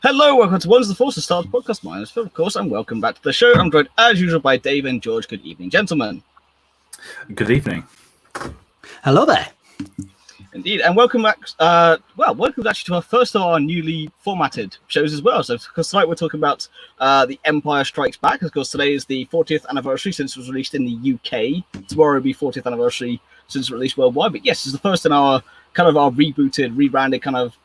Hello, welcome to One's the Force, the Star Wars podcast. My name is Phil, of course, and welcome back to the show. I'm joined, as usual, by Dave and George. Good evening, gentlemen. Good evening. Hello there. Indeed, and welcome back. Welcome actually to our first of our newly formatted shows as well. So, because tonight we're talking about The Empire Strikes Back. Of course, today is the 40th anniversary since it was released in the UK. Tomorrow will be 40th anniversary since it was released worldwide. But yes, it's the first in our kind of our rebooted, rebranded kind of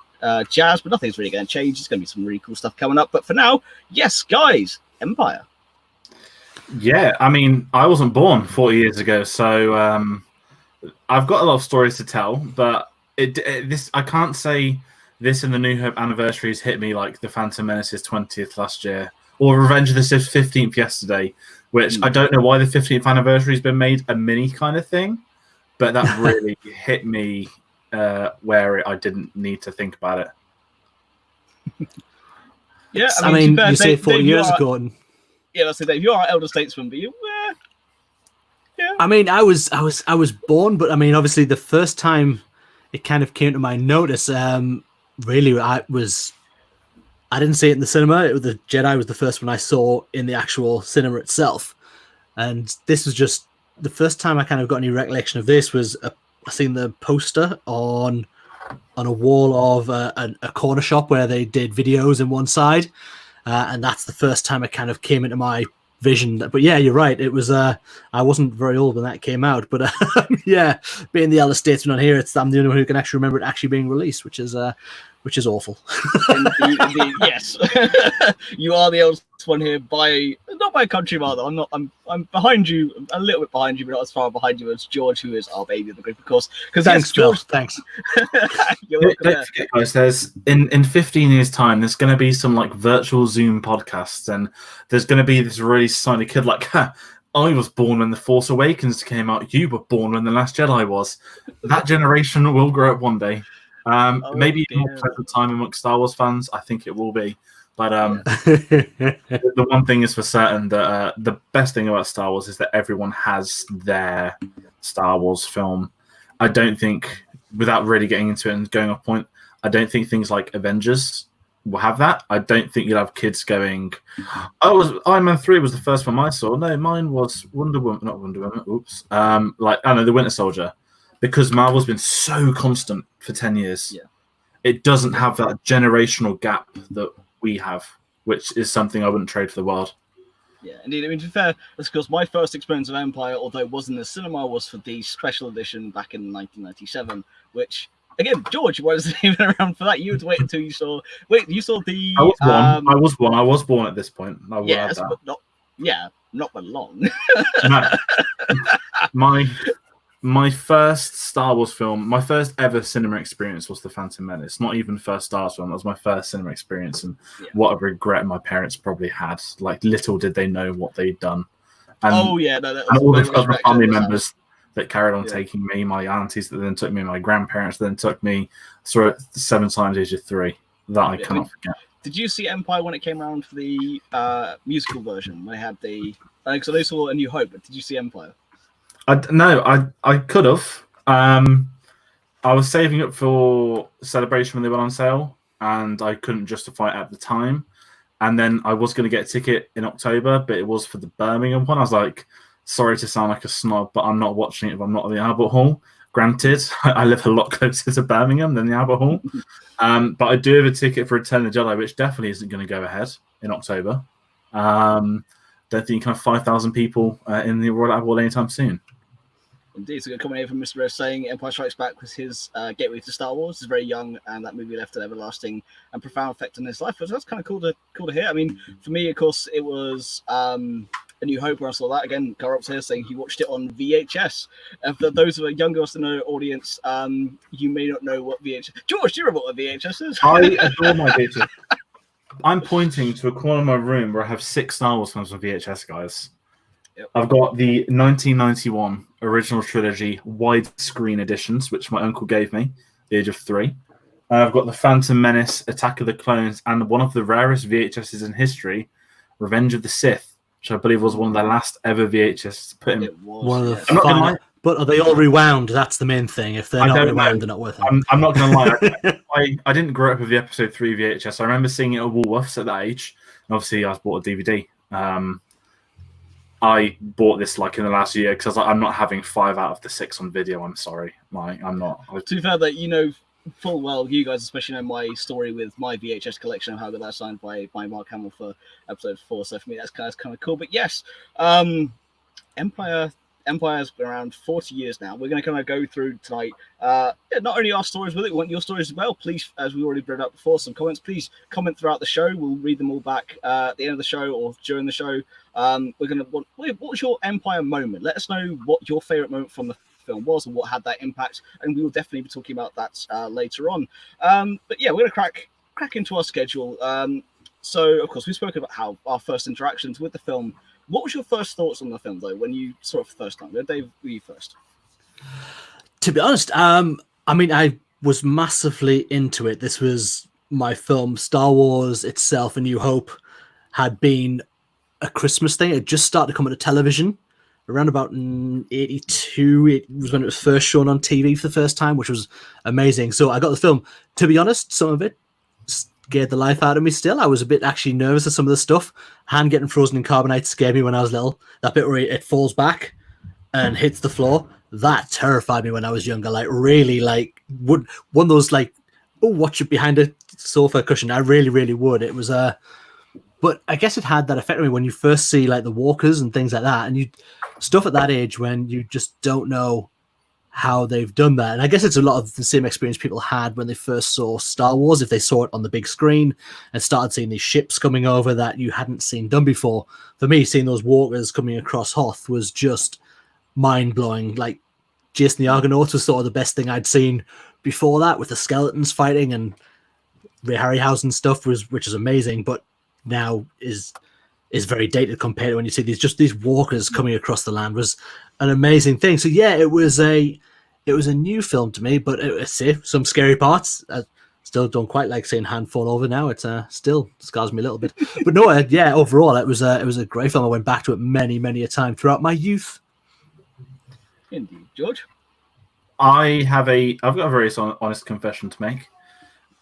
jazz, but nothing's really going to change. It's going to be some really cool stuff coming up. But for now, yes, guys, Empire. Yeah, I mean, I wasn't born 40 years ago, so I've got a lot of stories to tell. But I can't say this and the New Hope anniversary has hit me like the Phantom Menace's 20th last year or Revenge of the Sith 15th yesterday. Which I don't know why the 15th anniversary has been made a mini kind of thing, but that really hit me. Where I didn't need to think about it. Yeah, I mean you say 40 years ago. And... Yeah, that's the Dave. You are elder statesman, but you, yeah. I mean, I was born, but I mean, obviously, the first time it kind of came to my notice, really, I didn't see it in the cinema. The Jedi was the first one I saw in the actual cinema itself, and this was just the first time I kind of got any recollection of this was I seen the poster on a wall of a corner shop where they did videos in one side, and that's the first time it kind of came into my vision. But yeah, you're right. It was I wasn't very old when that came out, but yeah, being the elder statesman on here, I'm the only one who can actually remember it actually being released, which is awful. Indeed, yes. You are the oldest one here not by a country mile. I'm behind you, a little bit behind you, but not as far behind you as George, who is our baby of the group, of course. Because thanks, George. Phil. Thanks. You're Don't forget, guys. There's in 15 years' time, there's going to be some like virtual Zoom podcasts, and there's going to be this really sunny kid like, I was born when The Force Awakens came out. You were born when The Last Jedi was. That generation will grow up one day. Maybe a more pleasant time amongst Star Wars fans. I think it will be. But the one thing is for certain that the best thing about Star Wars is that everyone has their Star Wars film. I don't think, without really getting into it and going off point, I don't think things like Avengers will have that. I don't think you'll have kids going, Iron Man 3 was the first one I saw. No, mine was Wonder Woman. Oops. The Winter Soldier. Because Marvel's been so constant for 10 years. Yeah. It doesn't have that generational gap that we have, which is something I wouldn't trade for the world. Yeah, indeed. I mean, to be fair, that's because my first experience of Empire, although it wasn't in the cinema, was for the special edition back in 1997, which, again, George, you wasn't even around for that. You had to wait until you saw... Wait, you saw the... I was born at this point. Yes, but not for long. No. My first Star Wars film, my first ever cinema experience was The Phantom Menace. Not even the first Star Wars film. That was my first cinema experience, and what a regret my parents probably had. Like, little did they know what they'd done. And, and all the other family members that carried on taking me, my aunties that then took me, my grandparents that then took me. Saw it 7 times age of 3. That I cannot forget. Did you see Empire when it came around for the musical version? They had the... Because I saw A New Hope, but did you see Empire? I could have. I was saving up for Celebration when they went on sale, and I couldn't justify it at the time. And then I was going to get a ticket in October, but it was for the Birmingham one. I was like, sorry to sound like a snob, but I'm not watching it if I'm not at the Albert Hall. Granted, I live a lot closer to Birmingham than the Albert Hall. But I do have a ticket for Return of the Jedi, which definitely isn't going to go ahead in October. Don't think you can have 5,000 people in the Royal Albert Hall anytime soon. Indeed, so coming here from Mr. Rose saying Empire Strikes Back was his gateway to Star Wars. He's very young, and that movie left an everlasting and profound effect on his life. So that's kind of cool to hear. I mean, for me, of course, it was A New Hope where I saw that. Again, Carl's here saying he watched it on VHS. And for those of a younger listener audience, you may not know what VHS... George, do you remember what a VHS is? I adore my VHS. I'm pointing to a corner of my room where I have 6 Star Wars films on VHS, guys. Yep. I've got the 1991 original trilogy widescreen editions, which my uncle gave me, the age of 3. I've got the Phantom Menace, Attack of the Clones, and one of the rarest VHSs in history, Revenge of the Sith, which I believe was one of the last ever VHS put in. One of the But are they all rewound? That's the main thing. If they're I not don't rewound, know. they're not worth it. I'm not going to lie. I didn't grow up with the episode 3 VHS. I remember seeing it at Woolworths at that age. And obviously, I bought a DVD. I bought this like in the last year because I was like, I'm not having 5 out of the 6 on video. I'm sorry. Like, I'm not. To be fair, that you know full well, you guys especially know my story with my VHS collection of how I got that signed by Mark Hamill for episode 4. So for me, that's kind of cool. But yes, Empire's been around 40 years now. We're going to kind of go through tonight. Not only our stories with it, we want your stories as well. Please, as we already brought up before, some comments. Please comment throughout the show. We'll read them all back at the end of the show or during the show. We're going to. What was your Empire moment? Let us know what your favorite moment from the film was and what had that impact, and we will definitely be talking about that later on. But yeah, we're going to crack into our schedule. So, of course, we spoke about how our first interactions with the film. What was your first thoughts on the film, though, when you saw it for the first time? Dave, were you first? To be honest, I mean, I was massively into it. This was my film. Star Wars itself, A New Hope, had been a Christmas thing. It just started coming to television around about 82. It was when it was first shown on TV for the first time, which was amazing. So I got the film. To be honest, some of it scared the life out of me still. I was a bit actually nervous of some of the stuff. Hand getting frozen in carbonite scared me when I was little. That bit where it falls back and hits the floor, that terrified me when I was younger. Like, really, like, would one of those, like, oh, watch it behind a sofa cushion. I really, really would. It was but I guess it had that effect on me when you first see, like, the walkers and things like that, and you stuff at that age when you just don't know how they've done that. And I guess it's a lot of the same experience people had when they first saw Star Wars, if they saw it on the big screen and started seeing these ships coming over that you hadn't seen done before. For me, seeing those walkers coming across Hoth was just mind-blowing. Like, Jason the Argonauts was sort of the best thing I'd seen before that, with the skeletons fighting and Ray Harryhausen stuff, which is amazing, but now is very dated compared to when you see these walkers coming across the land. Was an amazing thing. So yeah, it was a new film to me, but it's some scary parts. I still don't quite like seeing Han fall over now. It still scars me a little bit. But no, yeah, overall it was a great film. I went back to it many a time throughout my youth. Indeed, George. I've got a very honest confession to make.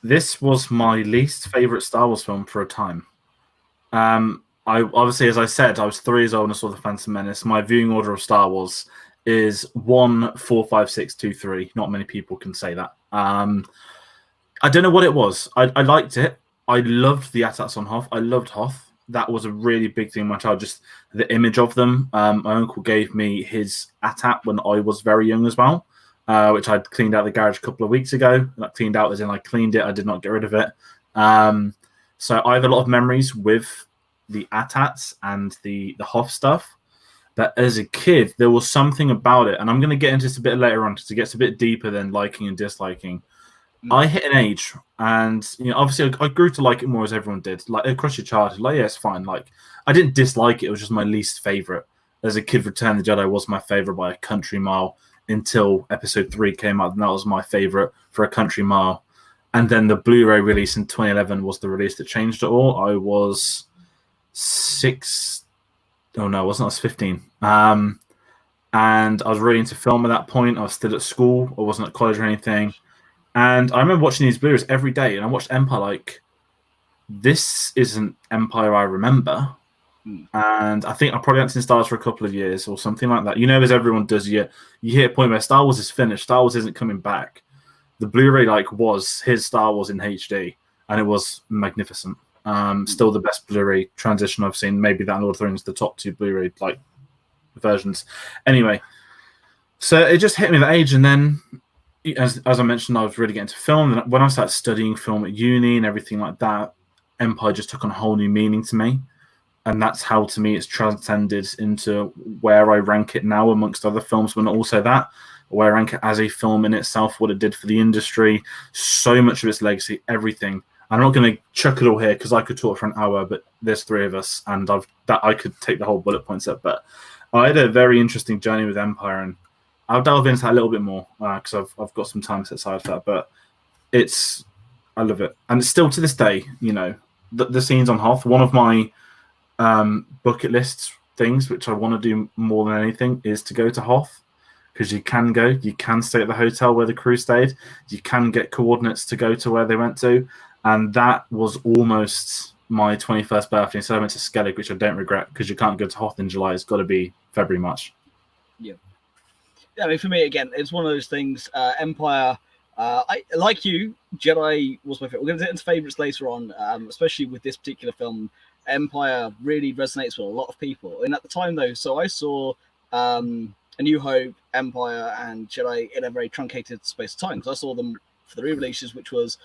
This was my least favorite Star Wars film for a time. I obviously, as I said, I was 3 years old when I saw The Phantom Menace. My viewing order of Star Wars is 1, 4, 5, 6, 2, 3. Not many people can say that. I don't know what it was. I liked it. I loved the AT-ATs on Hoth. I loved Hoth. That was a really big thing in my childhood, just the image of them. My uncle gave me his AT-AT when I was very young as well, which I'd cleaned out the garage a couple of weeks ago. Not cleaned out as in I cleaned it. I did not get rid of it. So I have a lot of memories with the AT-ATs and the Hoth stuff. But as a kid, there was something about it, and I'm going to get into this a bit later on because it gets a bit deeper than liking and disliking. I hit an age, and obviously I grew to like it more as everyone did. Like across your childhood, like yeah, it's fine. Like I didn't dislike it; it was just my least favorite. As a kid, Return of the Jedi was my favorite by a country mile until Episode 3 came out, and that was my favorite for a country mile. And then the Blu-ray release in 2011 was the release that changed it all. I was 6. Oh no, I wasn't. I was 15. And I was really into film at that point. I was still at school. I wasn't at college or anything. And I remember watching these Blu-rays every day. And I watched Empire like, this isn't Empire I remember. And I think I probably hadn't seen Star Wars for a couple of years or something like that. As everyone does, you hit a point where Star Wars is finished. Star Wars isn't coming back. The Blu-ray was his Star Wars in HD. And it was magnificent. Still the best Blu-ray transition I've seen. Maybe that and Lord of the Rings, the top 2 Blu-ray versions. Anyway, so it just hit me at that age, and then as I mentioned, I was really getting into film. And when I started studying film at uni and everything like that, Empire just took on a whole new meaning to me, and that's how, to me, it's transcended into where I rank it now amongst other films, but not also that. Where I rank it as a film in itself, what it did for the industry, so much of its legacy, everything. I'm not going to chuck it all here because I could talk for an hour, but there's 3 of us, and I could take the whole bullet points up. But I had a very interesting journey with Empire, and I'll delve into that a little bit more because I've got some time set aside for that. But I love it, and it's still to this day, the scenes on Hoth. One of my bucket list things, which I want to do more than anything, is to go to Hoth because you can stay at the hotel where the crew stayed, you can get coordinates to go to where they went to, and that was almost my 21st birthday. So I went to Skellig, which I don't regret, because you can't go to Hoth in July. It's got to be February, March. Yeah, I mean, for me, again, it's one of those things. Empire, I like you. Jedi was my favorite. We're going to get into favorites later on, especially with this particular film. Empire really resonates with a lot of people. And at the time, though, so I saw A New Hope, Empire, and Jedi in a very truncated space of time, because I saw them for the re-releases, which was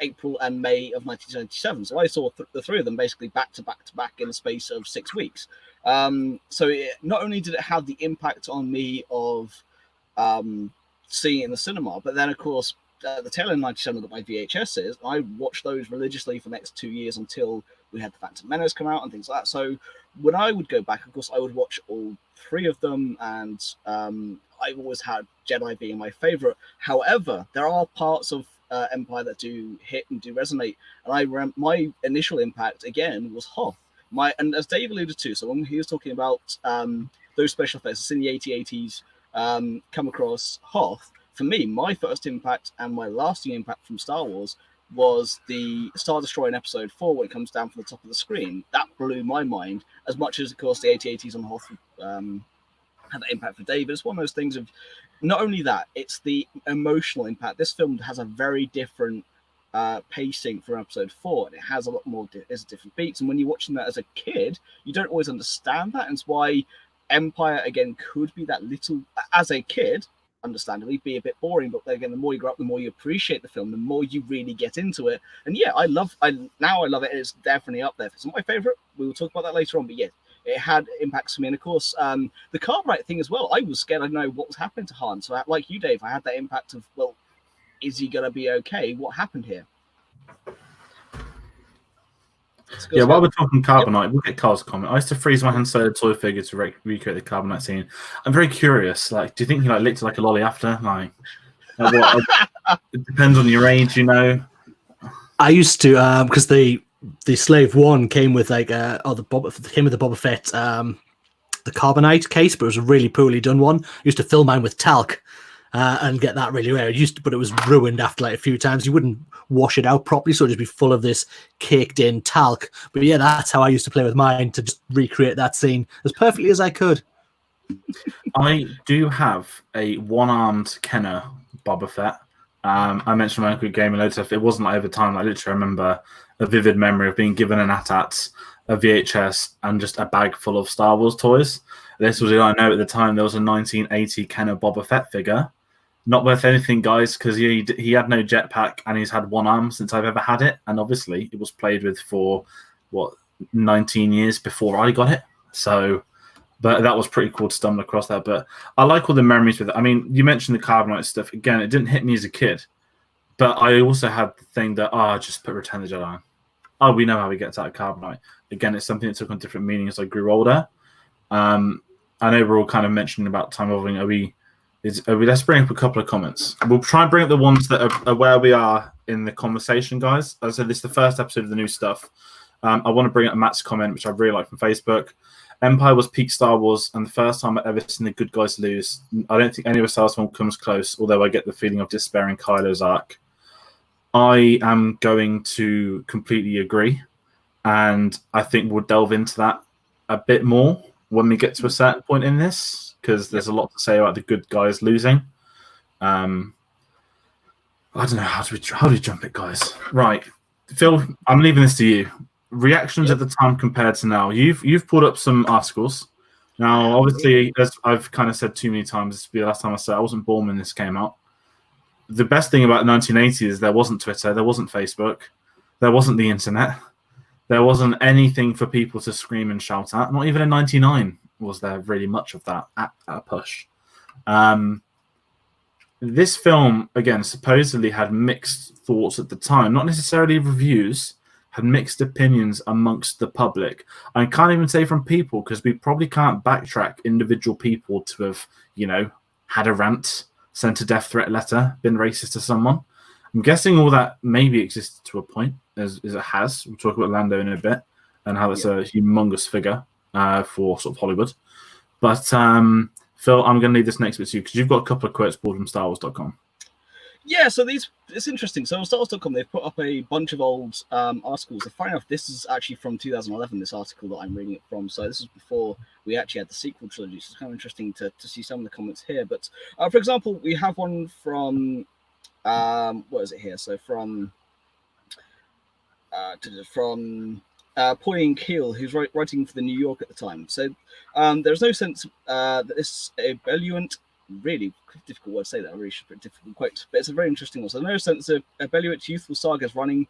April and May of 1977. So I saw the three of them basically back to back to back in the space of 6 weeks. So not only did it have the impact on me of seeing it in the cinema, but then of course the tail end of 97 got my VHSs. I watched those religiously for the next 2 years until we had the Phantom Menace come out and things like that. So when I would go back, of course, I would watch all three of them, and I've always had Jedi being my favorite. However, there are parts of Empire that do hit and do resonate, and my initial impact again was Hoth. And as Dave alluded to, so when he was talking about those special effects in the 80s, come across Hoth, for me, my first impact and my lasting impact from Star Wars was the Star Destroyer in Episode 4 when it comes down from the top of the screen. That blew my mind, as much as, of course, the 80s on Hoth had that impact for Dave. It's one of those things of, not only that, it's the emotional impact. This film has a very different pacing from Episode 4, and it has a lot more, there's different beats, and when you're watching that as a kid, you don't always understand that, and it's why Empire, again, could be that little, as a kid, understandably, be a bit boring, but again, the more you grow up, the more you appreciate the film, the more you really get into it. And yeah, I love it. It's definitely up there. It's not my favorite. We will talk about that later on, but yeah, it had impacts for me. And of course, the carbonite thing as well. I was scared. I know what was happening to Han. So like you, Dave, I had that impact of, well, is he going to be okay? What happened here? Yeah, while we're talking carbonite, we'll get Carl's comment. I used to freeze my Han Solo toy figure to recreate the carbonite scene. I'm very curious. Like, do you think he licked like a lolly after? Like what? It depends on your age, you know. I used to because the Slave One came with like came with the Boba Fett the carbonite case, but it was a really poorly done one. I used to fill mine with talc. And get that really rare. But it was ruined after like a few times. You wouldn't wash it out properly, so it'd just be full of this caked in talc. But yeah, that's how I used to play with mine, to just recreate that scene as perfectly as I could. I do have a one-armed Kenner Boba Fett. I mentioned my Uncle Game and loads of stuff. It wasn't like over time. I literally remember a vivid memory of being given an AT-AT, a VHS, and just a bag full of Star Wars toys. This was, I know at the time, there was a 1980 Kenner Boba Fett figure. Not worth anything, guys, because he had no jetpack and he's had one arm since I've ever had it. And obviously, it was played with for, 19 years before I got it. So, but that was pretty cool to stumble across that. But I like all the memories with it. I mean, you mentioned the carbonite stuff. Again, it didn't hit me as a kid. But I also had the thing that, just put Return of the Jedi on. Oh, we know how he gets out of carbonite. Again, it's something that took on different meaning as I grew older. I know we're all kind of mentioning about time evolving. Let's bring up a couple of comments. We'll try and bring up the ones that are where we are in the conversation, guys. As I said, this is the first episode of the new stuff. I want to bring up Matt's comment, which I really like from Facebook. Empire was peak Star Wars, and the first time I've ever seen the good guys lose. I don't think any of us else one comes close, although I get the feeling of despair in Kylo's arc. I am going to completely agree, and I think we'll delve into that a bit more when we get to a certain point in this, because there's a lot to say about the good guys losing. I don't know, how do we jump it, guys? Right, Phil, I'm leaving this to you. Reactions at the time compared to now. You've pulled up some articles. Now, obviously, as I've kind of said too many times, this will be the last time I said I wasn't born when this came out. The best thing about 1980 is there wasn't Twitter, there wasn't Facebook, there wasn't the internet, there wasn't anything for people to scream and shout at. Not even in 99 was there really much of that at a push. This film, again, supposedly had mixed thoughts at the time, not necessarily reviews, had mixed opinions amongst the public. I can't even say from people, because we probably can't backtrack individual people to have, had a rant, sent a death threat letter, been racist to someone. I'm guessing all that maybe existed to a point, as it has. We'll talk about Lando in a bit and how that's a humongous figure for sort of Hollywood. But Phil, I'm going to leave this next bit to you because you've got a couple of quotes pulled from StarWars.com. Yeah, so it's interesting. So on StarWars.com, they've put up a bunch of old articles. And funny enough, this is actually from 2011, this article that I'm reading it from. So this is before we actually had the sequel trilogy. So it's kind of interesting to see some of the comments here. But for example, we have one from, what is it here? So from Pauline Kael, who's writing for the New York at the time. So there's no sense that this ebullient, really difficult word to say that, I really should put a difficult quote, but it's a very interesting one. So no sense of ebullient youthful sagas running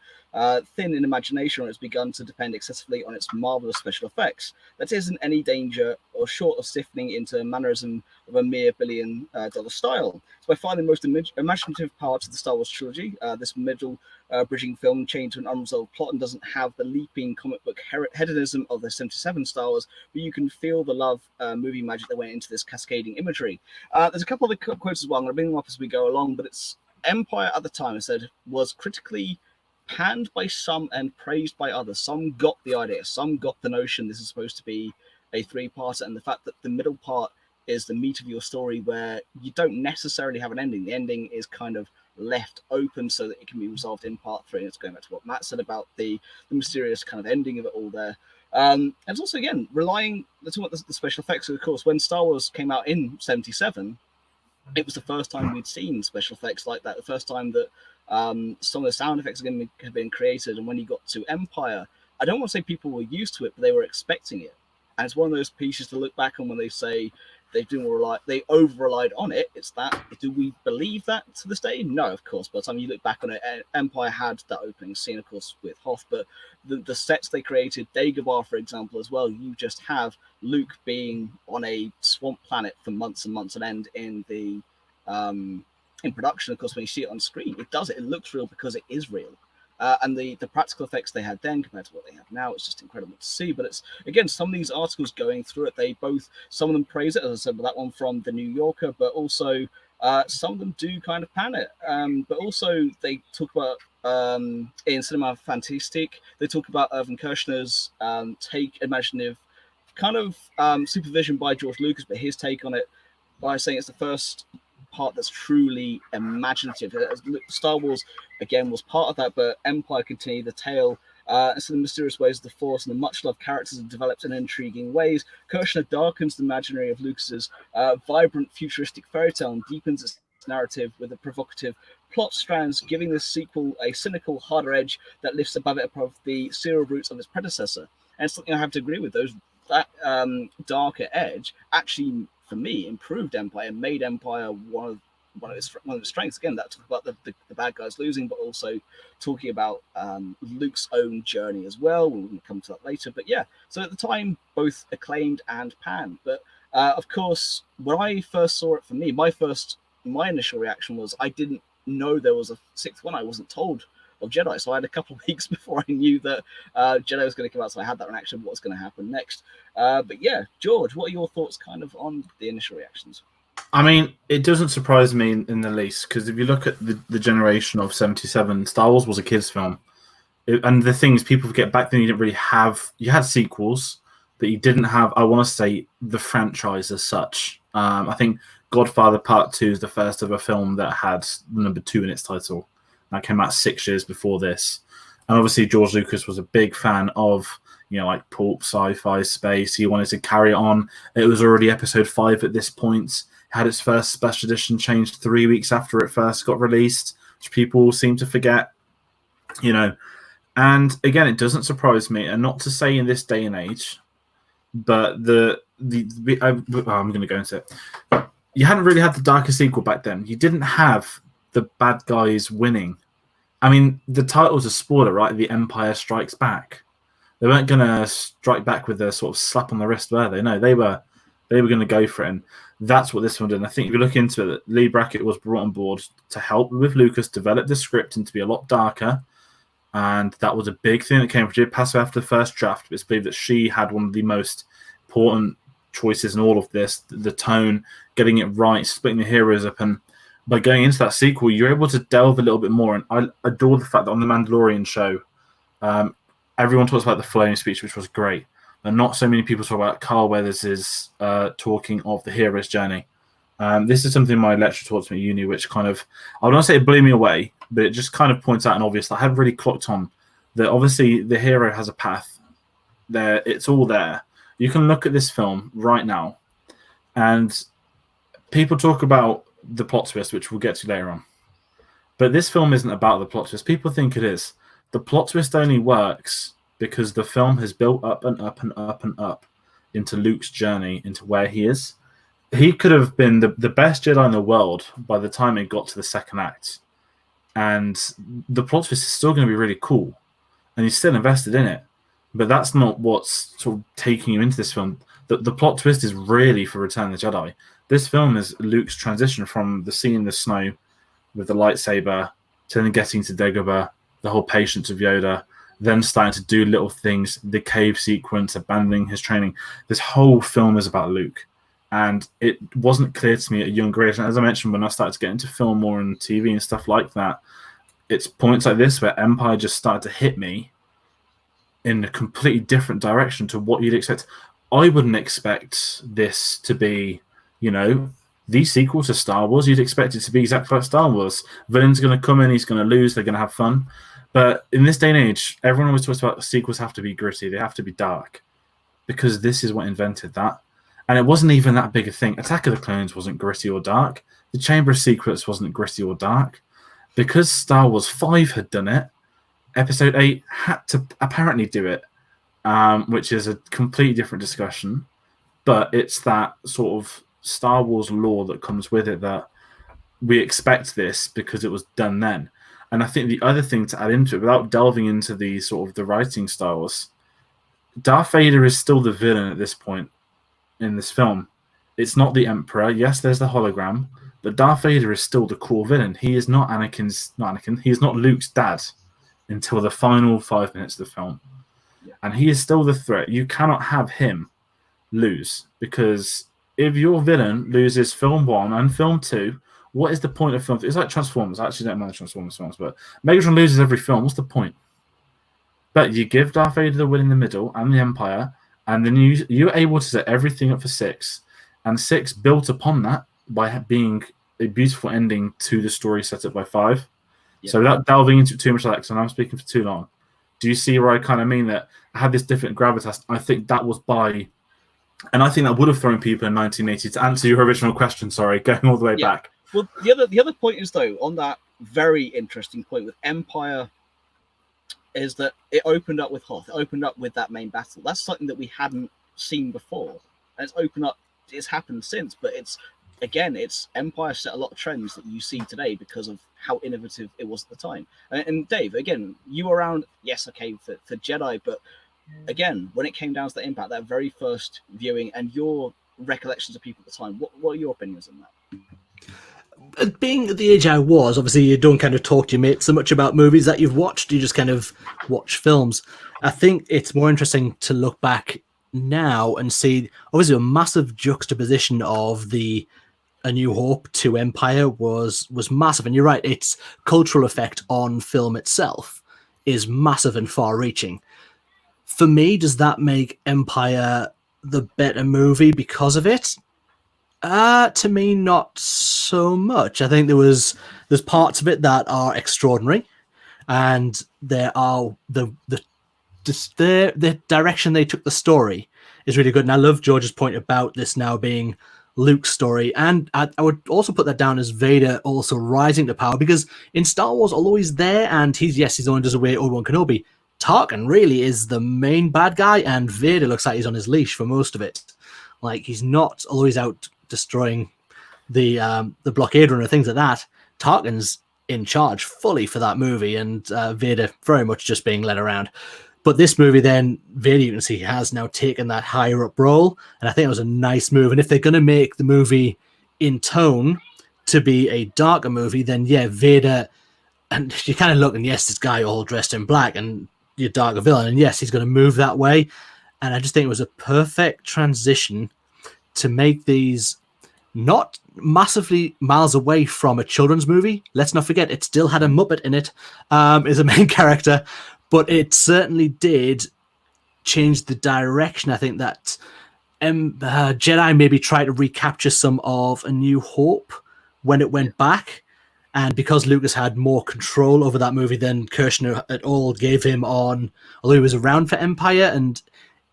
thin in imagination, or it's begun to depend excessively on its marvelous special effects. That isn't any danger or short of stiffening into a mannerism of a mere $billion style. It's by far the most imaginative part of the Star Wars trilogy. This middle bridging film chained to an unresolved plot and doesn't have the leaping comic book hedonism of the 77 Star Wars, but you can feel the love movie magic that went into this cascading imagery. There's a couple of the quotes as well. I'm going to bring them up as we go along, but it's Empire at the time, I said, was critically panned by some and praised by others. Some got the idea, some got the notion this is supposed to be a three-parter, and the fact that the middle part is the meat of your story where you don't necessarily have an ending. The ending is kind of left open so that it can be resolved in part 3. And it's going back to what Matt said about the mysterious kind of ending of it all there. And it's also, again, relying on the special effects. Of course, when Star Wars came out in 77, it was the first time we'd seen special effects like that. The first time that some of the sound effects had been created. And when you got to Empire, I don't want to say people were used to it, but they were expecting it. And it's one of those pieces to look back on when they say they over-relied on it. It's that. Do we believe that to this day? No, of course. By the time you look back on it, Empire had that opening scene, of course, with Hoth, but the sets they created, Dagobah, for example, as well, you just have Luke being on a swamp planet for months and months on end in the in production. Of course, when you see it on screen, it looks real because it is real. And the practical effects they had then compared to what they have now, it's just incredible to see. But it's, again, some of these articles going through it, some of them praise it, as I said, with that one from the New Yorker, but also some of them do kind of pan it. But also they talk about, in Cinema Fantastique, they talk about Irvin Kershner's imaginative kind of supervision by George Lucas, but his take on it by saying it's the first part that's truly imaginative. Star Wars, again, was part of that, but Empire continued the tale. So the mysterious ways of the Force and the much-loved characters are developed in intriguing ways. Kershner darkens the imaginary of Lucas's vibrant, futuristic fairy tale and deepens its narrative with a provocative plot strands, giving this sequel a cynical, harder edge that lifts above it above the serial roots of its predecessor. And it's something I have to agree with. That darker edge actually, for me, improved Empire and made Empire one of its strengths. Again, that talk about the bad guys losing, but also talking about Luke's own journey as well. We'll come to that later. But yeah, so at the time, both acclaimed and panned. But of course, when I first saw it, for me, my initial reaction was I didn't know there was a sixth one. I wasn't told of Jedi, so I had a couple of weeks before I knew that Jedi was going to come out, so I had that reaction of what's going to happen next. But yeah, George, what are your thoughts kind of on the initial reactions? I mean, it doesn't surprise me in the least, because if you look at the generation of 77, Star Wars was a kids' film. And the thing is, people forget back then you didn't really have... You had sequels, but you didn't have, I want to say, the franchise as such. I think Godfather Part 2 is the first ever film that had number 2 in its title. That came out 6 years before this. And obviously, George Lucas was a big fan of, like pulp, sci-fi, space. He wanted to carry it on. It was already episode 5 at this point. Had its first special edition changed 3 weeks after it first got released, which people seem to forget, And again, it doesn't surprise me, and not to say in this day and age, but I'm going to go into it. You hadn't really had the darker sequel back then. You didn't have the bad guys winning. I mean, the title's a spoiler, right? The Empire Strikes Back. They weren't going to strike back with a sort of slap on the wrist, were they? No, they were going to go for it. And that's what this one did. And I think if you look into it, Lee Brackett was brought on board to help with Lucas develop the script and to be a lot darker. And that was a big thing that came from Jim Passo after the first draft. It's believed that she had one of the most important choices in all of this, the tone, getting it right, splitting the heroes up. And by going into that sequel, you're able to delve a little bit more. And I adore the fact that on the Mandalorian show, everyone talks about the Filoni speech, which was great. and not so many people talk about Carl Weathers' talking of the hero's journey. This is something my lecturer taught me at uni, which kind of, I don't want to say it blew me away, but it just kind of points out an obvious. I hadn't really clocked on that obviously the hero has a path. There, it's all there. You can look at this film right now, and people talk about the plot twist, which we'll get to later on. But this film isn't about the plot twist. People think it is. The plot twist only works because the film has built up and up and up and up into Luke's journey, into where he is. He could have been the best Jedi in the world by the time it got to the second act. And the plot twist is still going to be really cool. And he's still invested in it. But that's not what's sort of taking you into this film. The plot twist is really for Return of the Jedi. This film is Luke's transition from the scene in the snow with the lightsaber to then getting to Dagobah, the whole patience of Yoda, then starting to do little things, the cave sequence, abandoning his training. This whole film is about Luke. And it wasn't clear to me at a younger age. And as I mentioned, when I started to get into film more and TV and stuff like that, it's points like this where Empire just started to hit me in a completely different direction to what you'd expect. I wouldn't expect this to be, the sequel to Star Wars. You'd expect it to be exactly like Star Wars. Villain's going to come in, he's going to lose, they're going to have fun. But in this day and age, everyone always talks about sequels have to be gritty, they have to be dark, because this is what invented that. And it wasn't even that big a thing. Attack of the Clones wasn't gritty or dark. The Chamber of Secrets wasn't gritty or dark. Because Star Wars 5 had done it, Episode 8 had to apparently do it, which is a completely different discussion. But it's that sort of Star Wars lore that comes with it that we expect this because it was done then. And I think the other thing to add into it, without delving into the sort of the writing styles, Darth Vader is still the villain at this point in this film. It's not the Emperor. Yes, there's the hologram, but Darth Vader is still the core villain. He is not he is not Luke's dad until the final 5 minutes of the film. Yeah. And he is still the threat. You cannot have him lose, because if your villain loses film 1 and film 2, what is the point of film 2? It's like Transformers. I actually don't mind the Transformers films, but Megatron loses every film. What's the point? But you give Darth Vader the win in the middle and the Empire, and then you're able to set everything up for 6. And 6 built upon that by being a beautiful ending to the story set up by 5. Yeah. So without delving into too much of that, because I'm speaking for too long, do you see where I kind of mean that I had this different gravitas? I think that was by... And I think that would have thrown people in 1980 to answer your original question, sorry, going all the way back. Well, the other point is, though, on that very interesting point with Empire, is that it opened up with Hoth. It opened up with that main battle. That's something that we hadn't seen before. And it's happened since, but it's Empire set a lot of trends that you see today because of how innovative it was at the time. And Dave, again, you were around, yes, okay, for Jedi, but again, when it came down to the impact, that very first viewing and your recollections of people at the time, what are your opinions on that? Being at the age I was, obviously you don't kind of talk to your mates so much about movies that you've watched, you just kind of watch films. I think it's more interesting to look back now and see, obviously, a massive juxtaposition of the A New Hope to Empire was massive. And you're right, its cultural effect on film itself is massive and far-reaching. For me, does that make Empire the better movie because of it? To me, not so much. I think there's parts of it that are extraordinary, and there are the direction they took the story is really good. And I love George's point about this now being Luke's story, and I would also put that down as Vader also rising to power, because in Star Wars, although he's there and he's the one who does away Obi-Wan Kenobi, Tarkin really is the main bad guy, and Vader looks like he's on his leash for most of it. Like, he's not, although he's out destroying the blockade runner, things like that. Tarkin's in charge fully for that movie, and Vader very much just being led around. But this movie, then, Vader, you can see, has now taken that higher up role, and I think it was a nice move. And if they're going to make the movie in tone to be a darker movie, then yeah, Vader, and you're kind of looking, yes, this guy all dressed in black and your darker villain, and yes, he's going to move that way. And I just think it was a perfect transition to make these not massively miles away from a children's movie. Let's not forget, it still had a Muppet in it, as a main character, but it certainly did changed the direction. I think that Jedi maybe tried to recapture some of A New Hope when it went back. And because Lucas had more control over that movie than Kirshner at all gave him on, although he was around for Empire and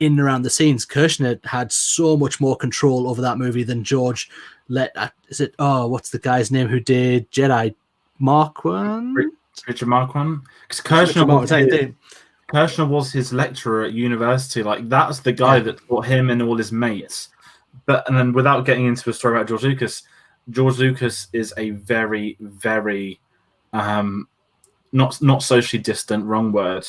in and around the scenes, Kirshner had so much more control over that movie than George let. What's the guy's name who did Jedi? Marquand? Richard Marquand? Because Kirshner was his lecturer at university. Like, that's the guy that taught him and all his mates. And then without getting into a story about George Lucas is a very, very not socially distant, wrong word.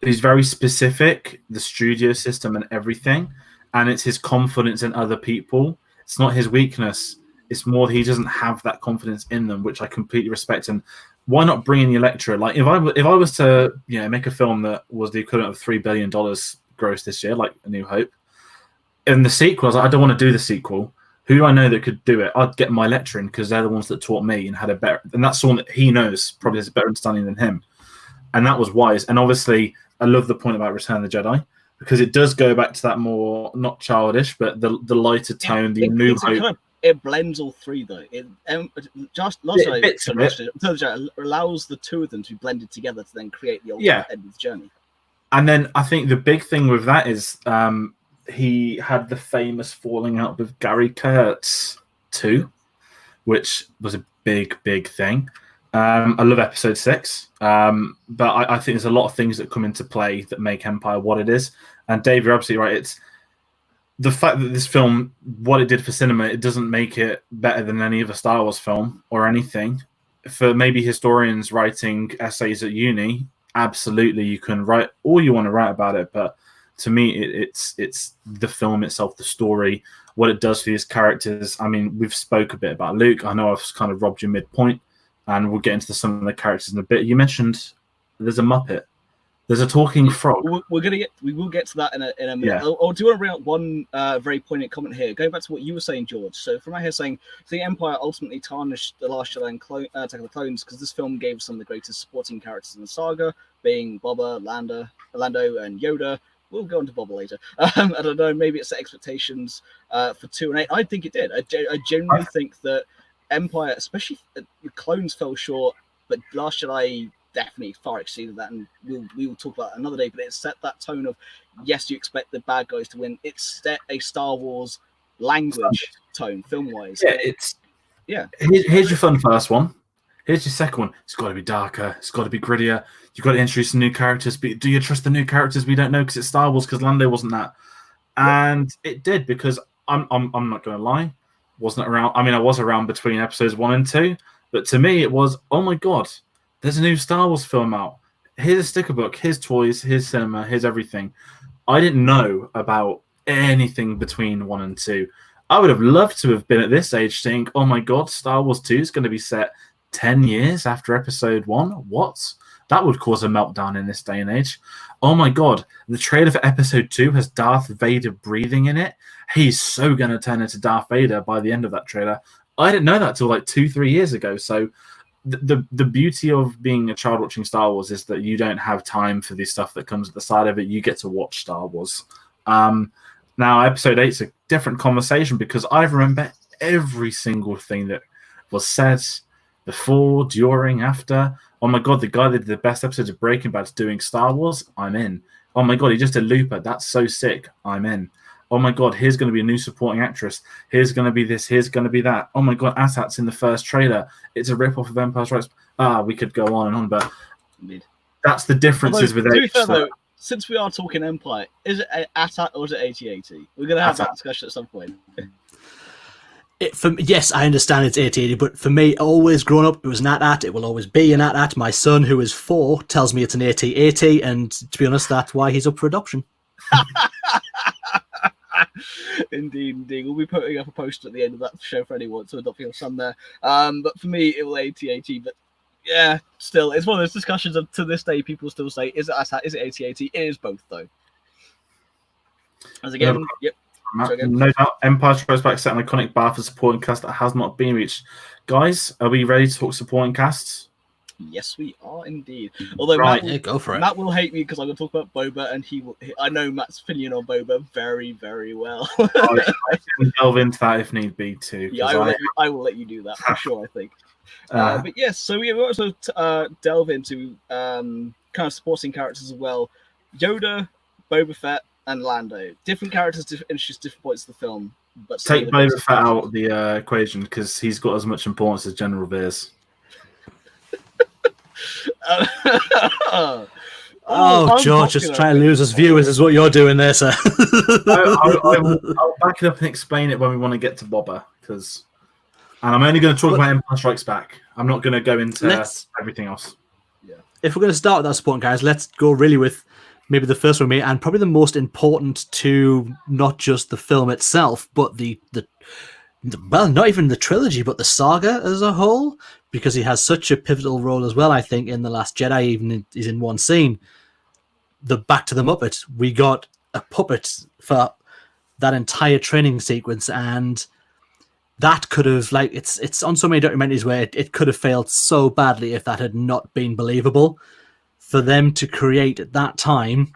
He's very specific, the studio system and everything, and it's his confidence in other people. It's not his weakness. It's more he doesn't have that confidence in them, which I completely respect. And why not bring in your lecturer? Like if I was to make a film that was the equivalent of $3 billion gross this year, like A New Hope, and the sequel, I was like, I don't want to do the sequel. Who do I know that could do it? I'd get my lecturer in because they're the ones that taught me and had a better, and that's someone that he knows probably has a better understanding than him. And that was wise. And obviously, I love the point about Return of the Jedi because it does go back to that more, not childish, but the lighter tone, the New Hope. It blends all three though. It allows the two of them to be blended together to then create the ultimate end of the journey. And then I think the big thing with that is he had the famous falling out with Gary Kurtz too, which was a big thing. I love episode 6, but I think there's a lot of things that come into play that make Empire what it is. And Dave, you're absolutely right. It's the fact that this film, what it did for cinema, it doesn't make it better than any other Star Wars film or anything. For maybe historians writing essays at uni, absolutely you can write all you want to write about it, but to me, it's the film itself, the story, what it does for these characters. I mean, we've spoke a bit about Luke. I know I've kind of robbed you midpoint, and we'll get into some of the characters in a bit. You mentioned there's a Muppet. There's a talking frog. We will get to that in a minute. Yeah. Or do you want to bring up one very poignant comment here? Going back to what you were saying, George. So from out here saying the Empire ultimately tarnished The Last Jedi and Attack of the Clones because this film gave some of the greatest supporting characters in the saga, being Boba, Lando, and Yoda. We'll go into Boba later. I don't know. Maybe it's the expectations for 2 and 8. I think it did. I genuinely think that Empire, especially the Clones, fell short, but Last Jedi definitely far exceeded that, and we will talk about it another day. But it set that tone of yes, you expect the bad guys to win. It's set a Star Wars language tone, film wise. Here's your fun first one. Here's your second one. It's got to be darker. It's got to be grittier. You've got to introduce some new characters. But do you trust the new characters? We don't know because it's Star Wars. Because Lando wasn't that, and it did because I'm not going to lie, wasn't around. I mean, I was around between episodes 1 and 2, but to me it was, oh my god, there's a new Star Wars film out. Here's a sticker book. Here's toys. Here's cinema. Here's everything. I didn't know about anything between 1 and 2. I would have loved to have been at this age saying, oh my god, Star Wars 2 is going to be set 10 years after episode 1. What? That would cause a meltdown in this day and age. Oh my god, the trailer for episode 2 has Darth Vader breathing in it. He's so going to turn into Darth Vader by the end of that trailer. I didn't know that till like 2-3 years ago. So the beauty of being a child watching Star Wars is that you don't have time for the stuff that comes at the side of it. You get to watch Star Wars. Now, episode 8's a different conversation because I remember every single thing that was said before, during, after. Oh my god, the guy that did the best episodes of Breaking Bad is doing Star Wars. I'm in. Oh my god, he just did Looper. That's so sick. I'm in. Oh my god, here's going to be a new supporting actress. Here's going to be this. Here's going to be that. Oh my god, Assat's in the first trailer. It's a rip-off of Empire Strikes. We could go on and on, but that's the differences with age. Since we are talking Empire, is it AT-AT or is it AT-AT? We're going to have that discussion at some point. Yes, I understand it's AT-AT, but for me, always growing up, it was an AT-AT. It will always be an AT-AT. My son, who is 4, tells me it's an AT-AT, and to be honest, that's why he's up for adoption. Indeed. We'll be putting up a post at the end of that show for anyone to adopt your son there. But for me, it will AT-AT. But yeah, still, it's one of those discussions of, to this day, people still say, is it AT-AT? Is it AT-AT? It is both, though. As again, yep. No doubt, Empire Strikes Back set an iconic bar for supporting cast that has not been reached. Guys, are we ready to talk supporting casts? Yes, we are indeed. Although Right. Yeah, go for it. Matt will hate me because I'm going to talk about Boba, and I know Matt's opinion on Boba very, very well. I can delve into that if need be too. Yeah, I will let you do that for sure, I think. But yes, so we also delve into kind of supporting characters as well. Yoda, Boba Fett, and Lando. Different characters introduce different points of the film. But Take Boba Fett out of the equation because he's got as much importance as General Veers. George, just trying to lose us viewers is what you're doing there, sir. I'll back it up and explain it when we want to get to Boba, and I'm only going to talk about Empire Strikes Back. I'm not going to go into everything else. Yeah. If we're going to start with that supporting guys, let's go really with maybe the first one, and probably the most important to not just the film itself, but well, not even the trilogy, but the saga as a whole, because he has such a pivotal role as well, I think, in The Last Jedi, even is in one scene. Back to the Muppet. We got a puppet for that entire training sequence, and that could have, like, it's on so many documentaries where it could have failed so badly if that had not been believable. For them to create at that time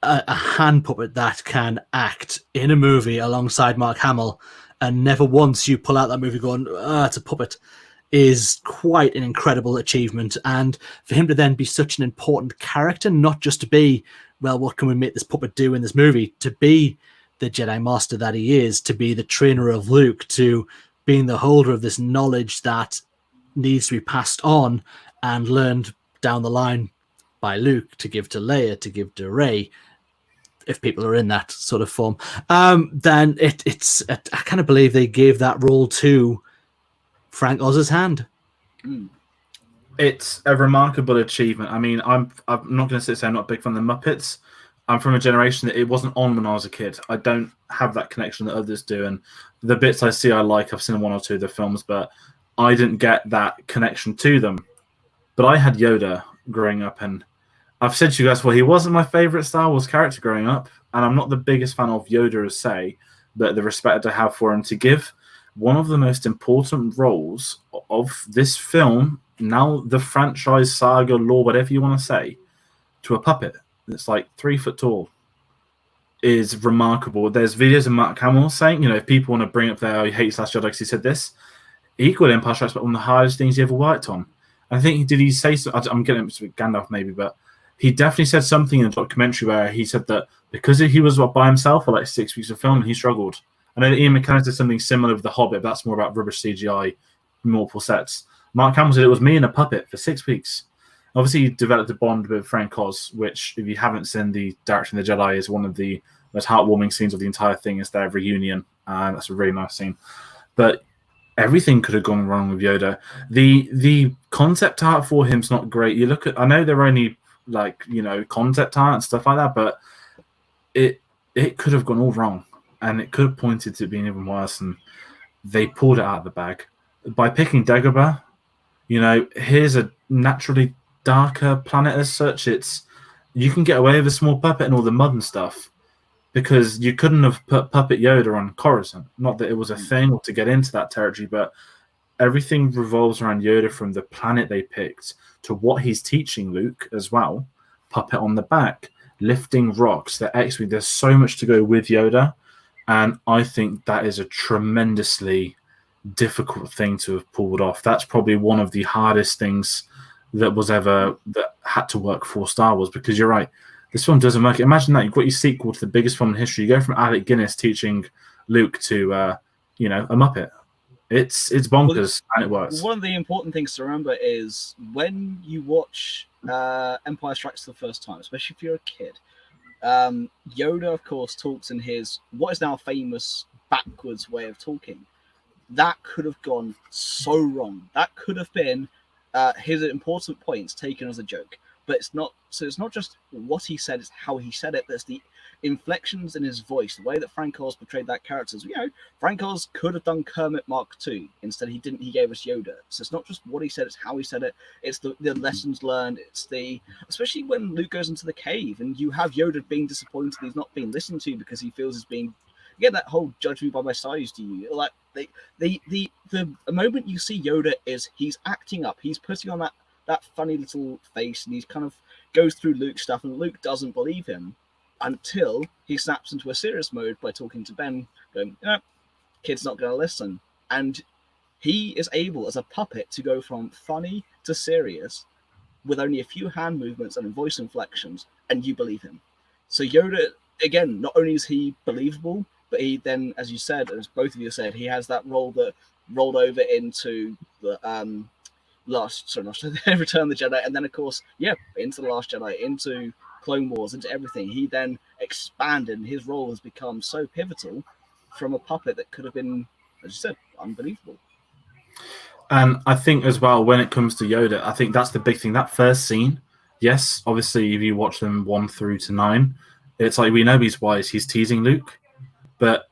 a hand puppet that can act in a movie alongside Mark Hamill, and never once you pull out that movie going, it's a puppet, is quite an incredible achievement. And for him to then be such an important character, not just to be, well, what can we make this puppet do in this movie, to be the Jedi Master that he is, to be the trainer of Luke, to being the holder of this knowledge that needs to be passed on and learned down the line by Luke to give to Leia, to give to Rey, if people are in that sort of form, then it's I kind of believe they gave that role to Frank Oz's hand. It's a remarkable achievement. I mean, I'm not going to say I'm not a big fan of the Muppets. I'm from a generation that it wasn't on when I was a kid. I don't have that connection that others do, and the bits I see, I've seen one or two of the films, but I didn't get that connection to them. But I had Yoda growing up, and I've said to you guys, well, he wasn't my favorite Star Wars character growing up, and I'm not the biggest fan of Yoda as say, but the respect I have for him, to give one of the most important roles of this film, now the franchise, saga, lore, whatever you want to say, to a puppet that's like 3 foot tall, is remarkable. There's videos of Mark Hamill saying, if people want to bring up he hates Last Jedi because he said this, he called Empire Strikes Back one of the hardest things he ever worked on. I think he say so, I'm getting it to Gandalf maybe, but he definitely said something in a documentary where he said that because he was by himself for like 6 weeks of film, he struggled. I know that Ian McKellen did something similar with The Hobbit, but that's more about rubbish CGI, multiple sets. Mark Hamill said it was me and a puppet for 6 weeks. Obviously, he developed a bond with Frank Oz, which, if you haven't seen the Direction of the Jedi, is one of the most heartwarming scenes of the entire thing. Is their reunion, and that's a really nice scene. But everything could have gone wrong with Yoda. The concept art for him's not great. You look at, I know they're only concept art and stuff like that, but it could have gone all wrong, and it could have pointed to being even worse. And they pulled it out of the bag by picking Dagobah. Here's a naturally darker planet as such. You can get away with a small puppet and all the mud and stuff, because you couldn't have put Puppet Yoda on Coruscant. Not that it was a thing or to get into that territory, but everything revolves around Yoda, from the planet they picked to what he's teaching Luke as well. Puppet on the back, lifting rocks, there's so much to go with Yoda, and I think that is a tremendously difficult thing to have pulled off. That's probably one of the hardest things that had to work for Star Wars, because you're right, this film doesn't work. Imagine that you've got your sequel to the biggest film in history. You go from Alec Guinness teaching Luke to a Muppet. It's bonkers, and it works. One of the important things to remember is when you watch Empire Strikes the first time, especially if you're a kid, Yoda, of course, talks in his what is now famous backwards way of talking. That could have gone so wrong. That could have been his important points taken as a joke. But it's not. So it's not just what he said; it's how he said it. There's the inflections in his voice, the way that Frank Oz portrayed that character. Frank Oz could have done Kermit Mark II. Instead, he didn't. He gave us Yoda. So it's not just what he said; it's how he said it. It's the lessons learned. It's especially when Luke goes into the cave and you have Yoda being disappointed he's not being listened to because he feels he's being. You get that whole judge me by my size. Do you like the moment you see Yoda is he's acting up. He's putting on that that funny little face, and he's kind of goes through Luke's stuff, and Luke doesn't believe him until he snaps into a serious mode by talking to Ben, going, kid's not going to listen. And he is able, as a puppet, to go from funny to serious with only a few hand movements and voice inflections, and you believe him. So Yoda, again, not only is he believable, but he then, as you said, as both of you said, he has that role that rolled over into the Return of the Jedi, and then of course, into the Last Jedi, into Clone Wars, into everything. He then expanded, and his role has become so pivotal from a puppet that could have been, as you said, unbelievable. And I think as well, when it comes to Yoda, I think that's the big thing. That first scene, yes, obviously, if you watch them 1 through to 9, it's like we know he's wise. He's teasing Luke, but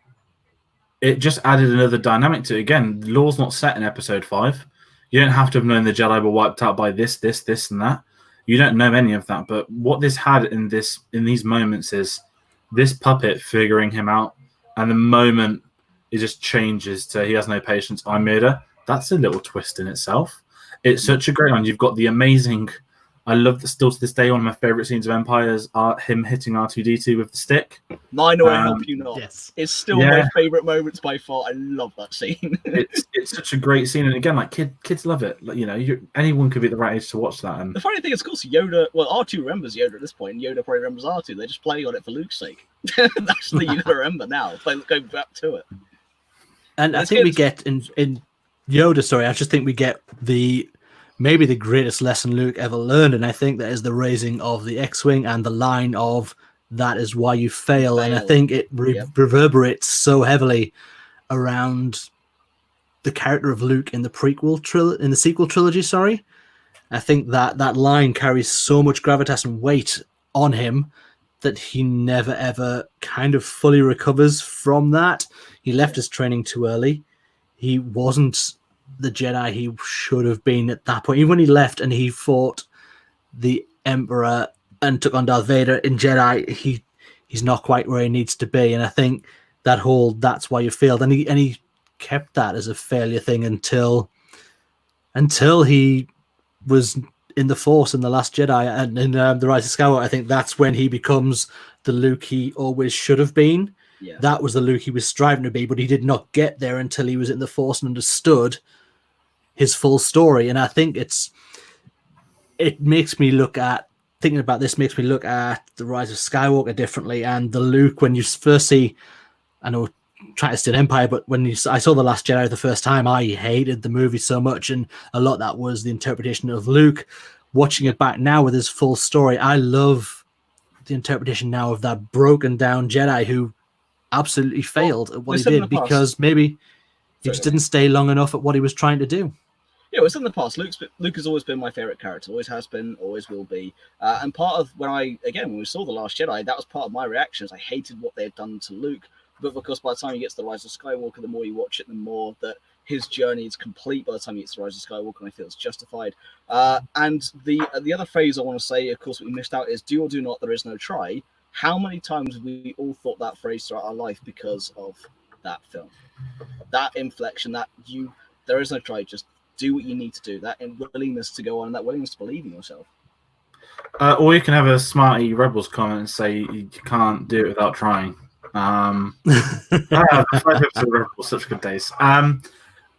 it just added another dynamic to it. Again, the law's not set in Episode 5. You don't have to have known the Jedi were wiped out by this, and that. You don't know any of that. But what this had in these moments is this puppet figuring him out, and the moment it just changes to he has no patience. I'm Yoda. That's a little twist in itself. It's such a great one. You've got the amazing. I love that still to this day. One of my favorite scenes of Empires are him hitting R2D2 with the stick. I know I help you not. Yes. It's still my favorite moments by far. I love that scene. it's such a great scene, and again, like kids love it. Like, anyone could be at the right age to watch that. And the funny thing is, of course, Yoda. Well, R2 remembers Yoda at this point, and Yoda probably remembers R2. They're just playing on it for Luke's sake. That's the you gotta remember now. Going back to it. And I think we get in Yoda. Sorry, I just think we get maybe the greatest lesson Luke ever learned, and I think that is the raising of the X-wing and the line of "that is why you fail." And I think it reverberates so heavily around the character of Luke in the sequel trilogy. Sorry, I think that line carries so much gravitas and weight on him that he never ever kind of fully recovers from that. He left his training too early. He wasn't the Jedi he should have been at that point. Even when he left and he fought the Emperor and took on Darth Vader in Jedi, he's not quite where he needs to be. And I think that's why you failed. And he kept that as a failure thing until he was in the Force in The Last Jedi and in The Rise of Skywalker. I think that's when he becomes the Luke he always should have been. Yeah. That was the Luke he was striving to be, but he did not get there until he was in the Force and understood his full story. And I think it makes me look at, thinking about this makes me look at The Rise of Skywalker differently, and the Luke when you first see, I know trying to steal Empire, but when I saw The Last Jedi the first time, I hated the movie so much, and a lot of that was the interpretation of Luke. Watching it back now with his full story, I love the interpretation now of that broken down Jedi who absolutely failed at what he did because maybe he just didn't stay long enough at what he was trying to do. Yeah, it's in the past. Luke has always been my favorite character. Always has been. Always will be. And part of when we saw The Last Jedi, that was part of my reactions. I hated what they had done to Luke, but because by the time he gets to The Rise of Skywalker, the more you watch it, the more that his journey is complete. By the time he gets to The Rise of Skywalker, and I feel it's justified. And the other phrase I want to say, of course, what we missed out is "do or do not. There is no try." How many times have we all thought that phrase throughout our life because of that film? That inflection, there is no try, just do what you need to do. That willingness to go on, and that willingness to believe in yourself. Or you can have a smarty Rebels comment and say you can't do it without trying. The first episode of Rebels, such good days.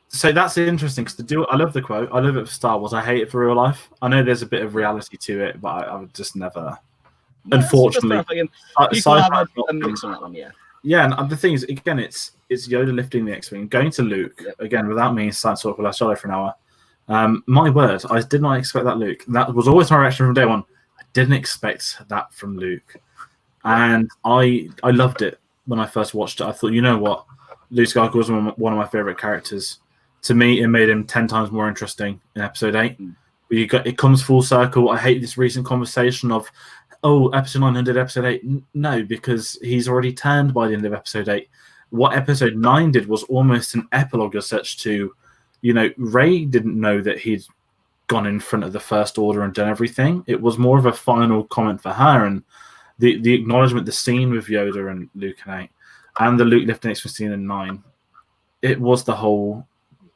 So that's interesting because I love the quote. I love it for Star Wars. I hate it for real life. I know there's a bit of reality to it, but I would just never. Yeah, unfortunately, people have a mix on that one. Yeah, and the thing is, again, it's Yoda lifting the X-wing, going to Luke again without me starting to talk about Last Jedi for an hour. My word, I did not expect that Luke. That was always my reaction from day one. I didn't expect that from Luke, and I loved it when I first watched it. I thought, you know what, Luke Skywalker was one of my favorite characters. To me, it made him 10 times more interesting in Episode 8. It comes full circle. I hate this recent conversation of, Episode 9 ended Episode 8. No, because he's already turned by the end of Episode 8. What Episode 9 did was almost an epilogue as such to, Rey didn't know that he'd gone in front of the First Order and done everything. It was more of a final comment for her, and the acknowledgement, the scene with Yoda and Luke in 8, and the Luke lifting X-wing scene in 9. It was the whole,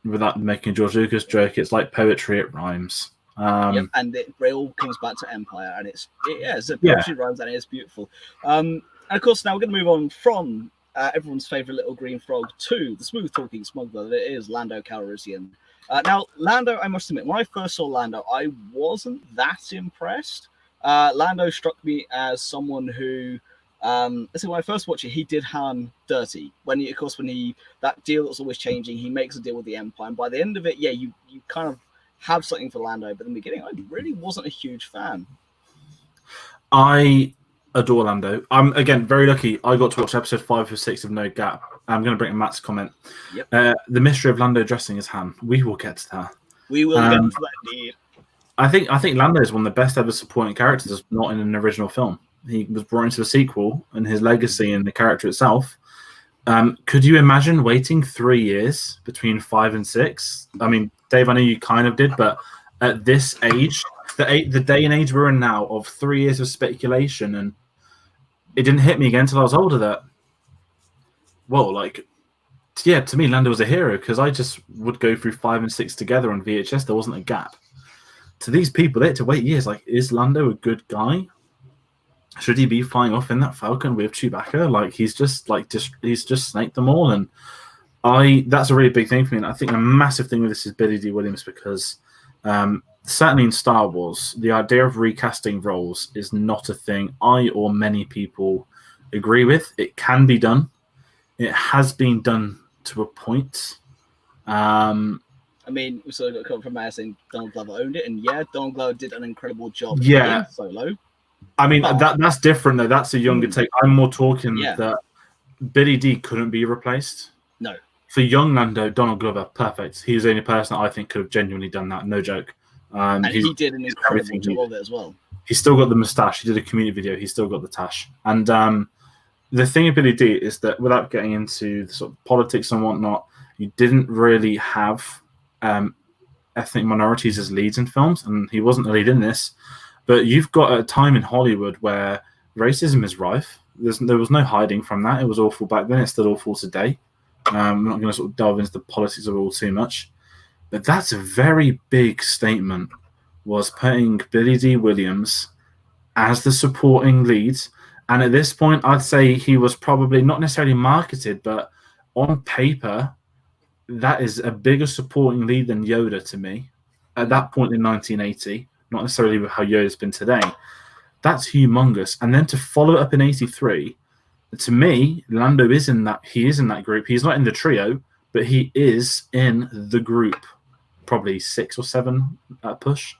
without making a George Lucas joke, it's like poetry, it rhymes. Yep, and it all comes back to Empire, and it's a Yeah. poetry rhymes, and it's beautiful. And of course, now we're going to move on from everyone's favorite little green frog to the smooth talking smuggler that is Lando Calrissian. Now, Lando, I must admit, when I first saw Lando, I wasn't that impressed. Lando struck me as someone who, when I first watched it, he did Han dirty. When that deal that's always changing, he makes a deal with the Empire, and by the end of it, you kind of have something for Lando, but in the beginning, I really wasn't a huge fan. I adore Lando. I'm, again, very lucky. I got to watch episode 5 or 6 of No Gap. I'm going to bring in Matt's comment. Yep. The mystery of Lando dressing as Han. We will get to that. We will get to that indeed. I think Lando is one of the best ever supporting characters, not in an original film. He was brought into a sequel, and his legacy and the character itself. Could you imagine waiting 3 years between 5 and 6? I mean, Dave, I know you kind of did, but at this age, the day and age we're in now of 3 years of speculation, and it didn't hit me again until I was older that, to me, Lando was a hero because I just would go through 5 and 6 together on VHS. There wasn't a gap. To these people, they had to wait years. Like, is Lando a good guy? Should he be flying off in that Falcon with Chewbacca? Like, he's just snaked them all, and that's a really big thing for me. And I think a massive thing with this is Billy D. Williams, because certainly in Star Wars, the idea of recasting roles is not a thing I or many people agree with. It can be done. It has been done to a point. I mean, we sort of got come from there saying Donald Glover owned it, and Donald Glover did an incredible job in Solo. I mean, that's different, though. That's a younger take. I'm more talking that Billy D couldn't be replaced. No. For young Lando, Donald Glover, perfect. He's the only person that I think could have genuinely done that. No joke. And he did an incredible job of it as well. He's still got the moustache. He did a community video. He's still got the tash. And the thing with Billy D is that, without getting into the sort of politics and whatnot, you didn't really have ethnic minorities as leads in films, and he wasn't the lead in this. But you've got a time in Hollywood where racism is rife. There was no hiding from that. It was awful back then. It's still awful today. I'm not going to sort of delve into the politics of it all too much. But that's a very big statement, was putting Billy D. Williams as the supporting lead. And at this point, I'd say he was probably not necessarily marketed, but on paper, that is a bigger supporting lead than Yoda to me. At that point in 1980, not necessarily with how Yoda's been today, that's humongous. And then to follow it up in 83, to me, Lando is in that. He is in that group. He's not in the trio, but he is in the group, probably 6 or 7 at push.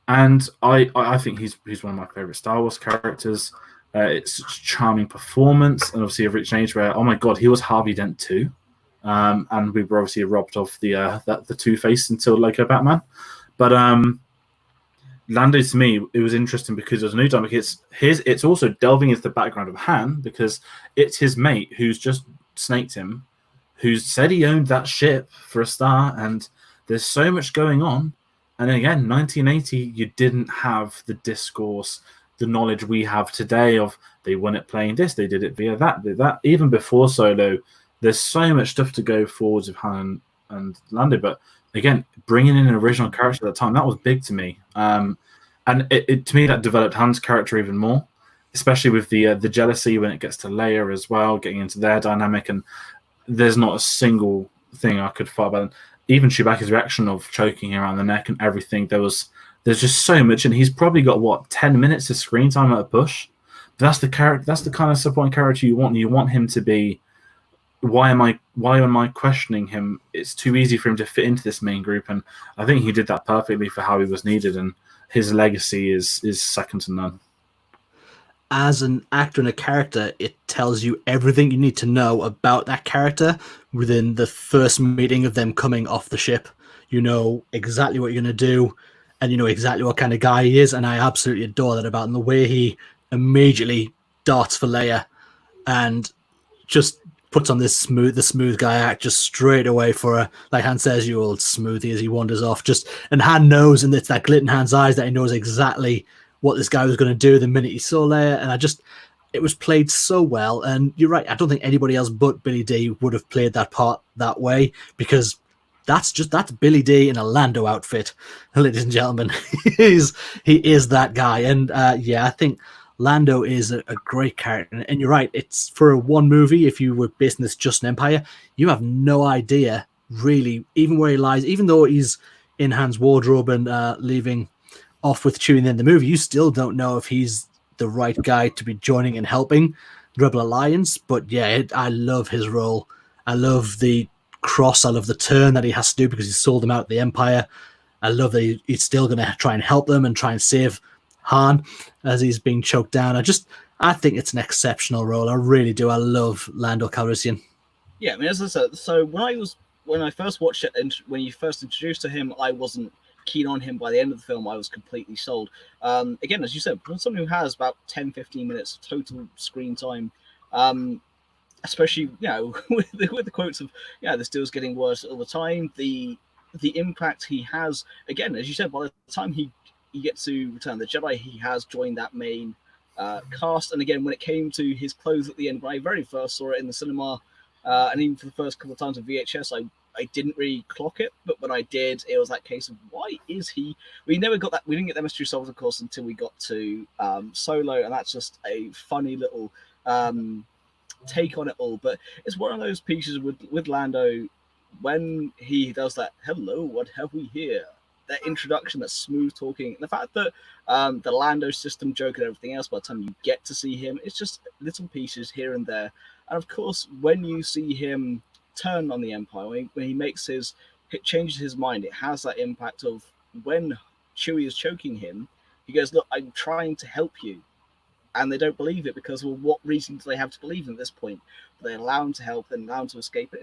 And I think he's one of my favorite Star Wars characters. It's charming performance, and obviously I've reached an age where, oh my god, he was Harvey Dent too. And we were obviously robbed of the Two-Face until Lego Batman. But Lando, to me, it was interesting because it was a new dynamic. It's also delving into the background of Han, because it's his mate who's just snaked him, who said he owned that ship for a start, and there's so much going on. And again, 1980, you didn't have the discourse, the knowledge we have today of they won it playing this, they did it via that. Even before Solo, there's so much stuff to go forwards with Han and Lando. But again, bringing in an original character at the time, that was big to me. And it to me, that developed Han's character even more, especially with the jealousy when it gets to Leia as well, getting into their dynamic. And there's not a single thing I could fight about. Even Chewbacca's reaction of choking around the neck and everything, there's just so much, and he's probably got 10 minutes of screen time at a push. But that's the character. That's the kind of supporting character you want. You want him to be. Why am I questioning him? It's too easy for him to fit into this main group, and I think he did that perfectly for how he was needed, and his legacy is second to none. As an actor and a character, it tells you everything you need to know about that character within the first meeting of them coming off the ship. You know exactly what you're going to do, and you know exactly what kind of guy he is, and I absolutely adore that about him. The way he immediately darts for Leia and just puts on the smooth guy act just straight away for her. Like Han says, you old smoothie, as he wanders off. And Han knows, and it's that glint in Han's eyes that he knows exactly what this guy was going to do the minute he saw Leia. And it was played so well. And you're right, I don't think anybody else but Billy D would have played that part that way, because that's Billy D in a Lando outfit, ladies and gentlemen. he is that guy, and I think Lando is a great character. And you're right, it's for one movie. If you were basing this just an Empire, you have no idea really, even where he lies. Even though he's in Han's wardrobe and leaving off with Chewie in the movie, you still don't know if he's the right guy to be joining and helping Rebel Alliance. But I love his role. I love the cross. I love the turn that he has to do because he sold them out the Empire. I love that he's still going to try and help them and try and save Han as he's being choked down. I think it's an exceptional role. I really do. I love Lando Calrissian. Yeah, I mean, as I said, so when I first watched it and when you first introduced to him, I wasn't keen on him. By the end of the film, I was completely sold. Again, as you said, for someone who has about 10-15 minutes of total screen time, especially with the quotes of this deal's getting worse all the time, the impact he has, again, as you said, by the time he gets to Return of the Jedi, he has joined that main cast. And again, when it came to his clothes at the end, when I very first saw it in the cinema, and even for the first couple of times of VHS, I didn't really clock it, but when I did, it was that case of why is he? We never got that. We didn't get that mystery solved, of course, until we got to Solo, and that's just a funny little take on it all. But it's one of those pieces with Lando when he does that. Hello, what have we here? That introduction, that smooth talking, and the fact that the Lando system joke and everything else. By the time you get to see him, it's just little pieces here and there. And of course, when you see him turn on the Empire, when he changes his mind, it has that impact of when Chewie is choking him, he goes, "Look, I'm trying to help you," and they don't believe it because, well, what reason do they have to believe him at this point? But they allow him to help and allow him to escape.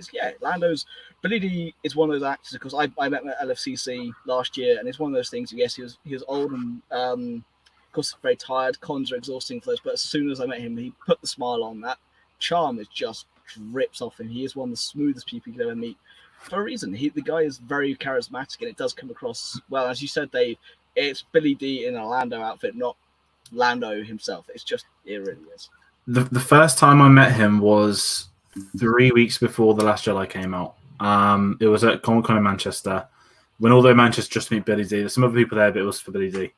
Billy D is one of those actors because I met him at LFCC last year, and it's one of those things. Yes, he was old and of course very tired. Cons are exhausting for those, but as soon as I met him, he put the smile on. That charm is just drips off him. He is one of the smoothest people you could ever meet for a reason. The guy is very charismatic, and it does come across well. As you said, Dave, it's Billy D in a Lando outfit, not Lando himself. It really is. The first time I met him was 3 weeks before The Last Jedi came out. It was at Comic-Con in Manchester. When although Manchester just to meet Billy D, there's some other people there, but it was for Billy D.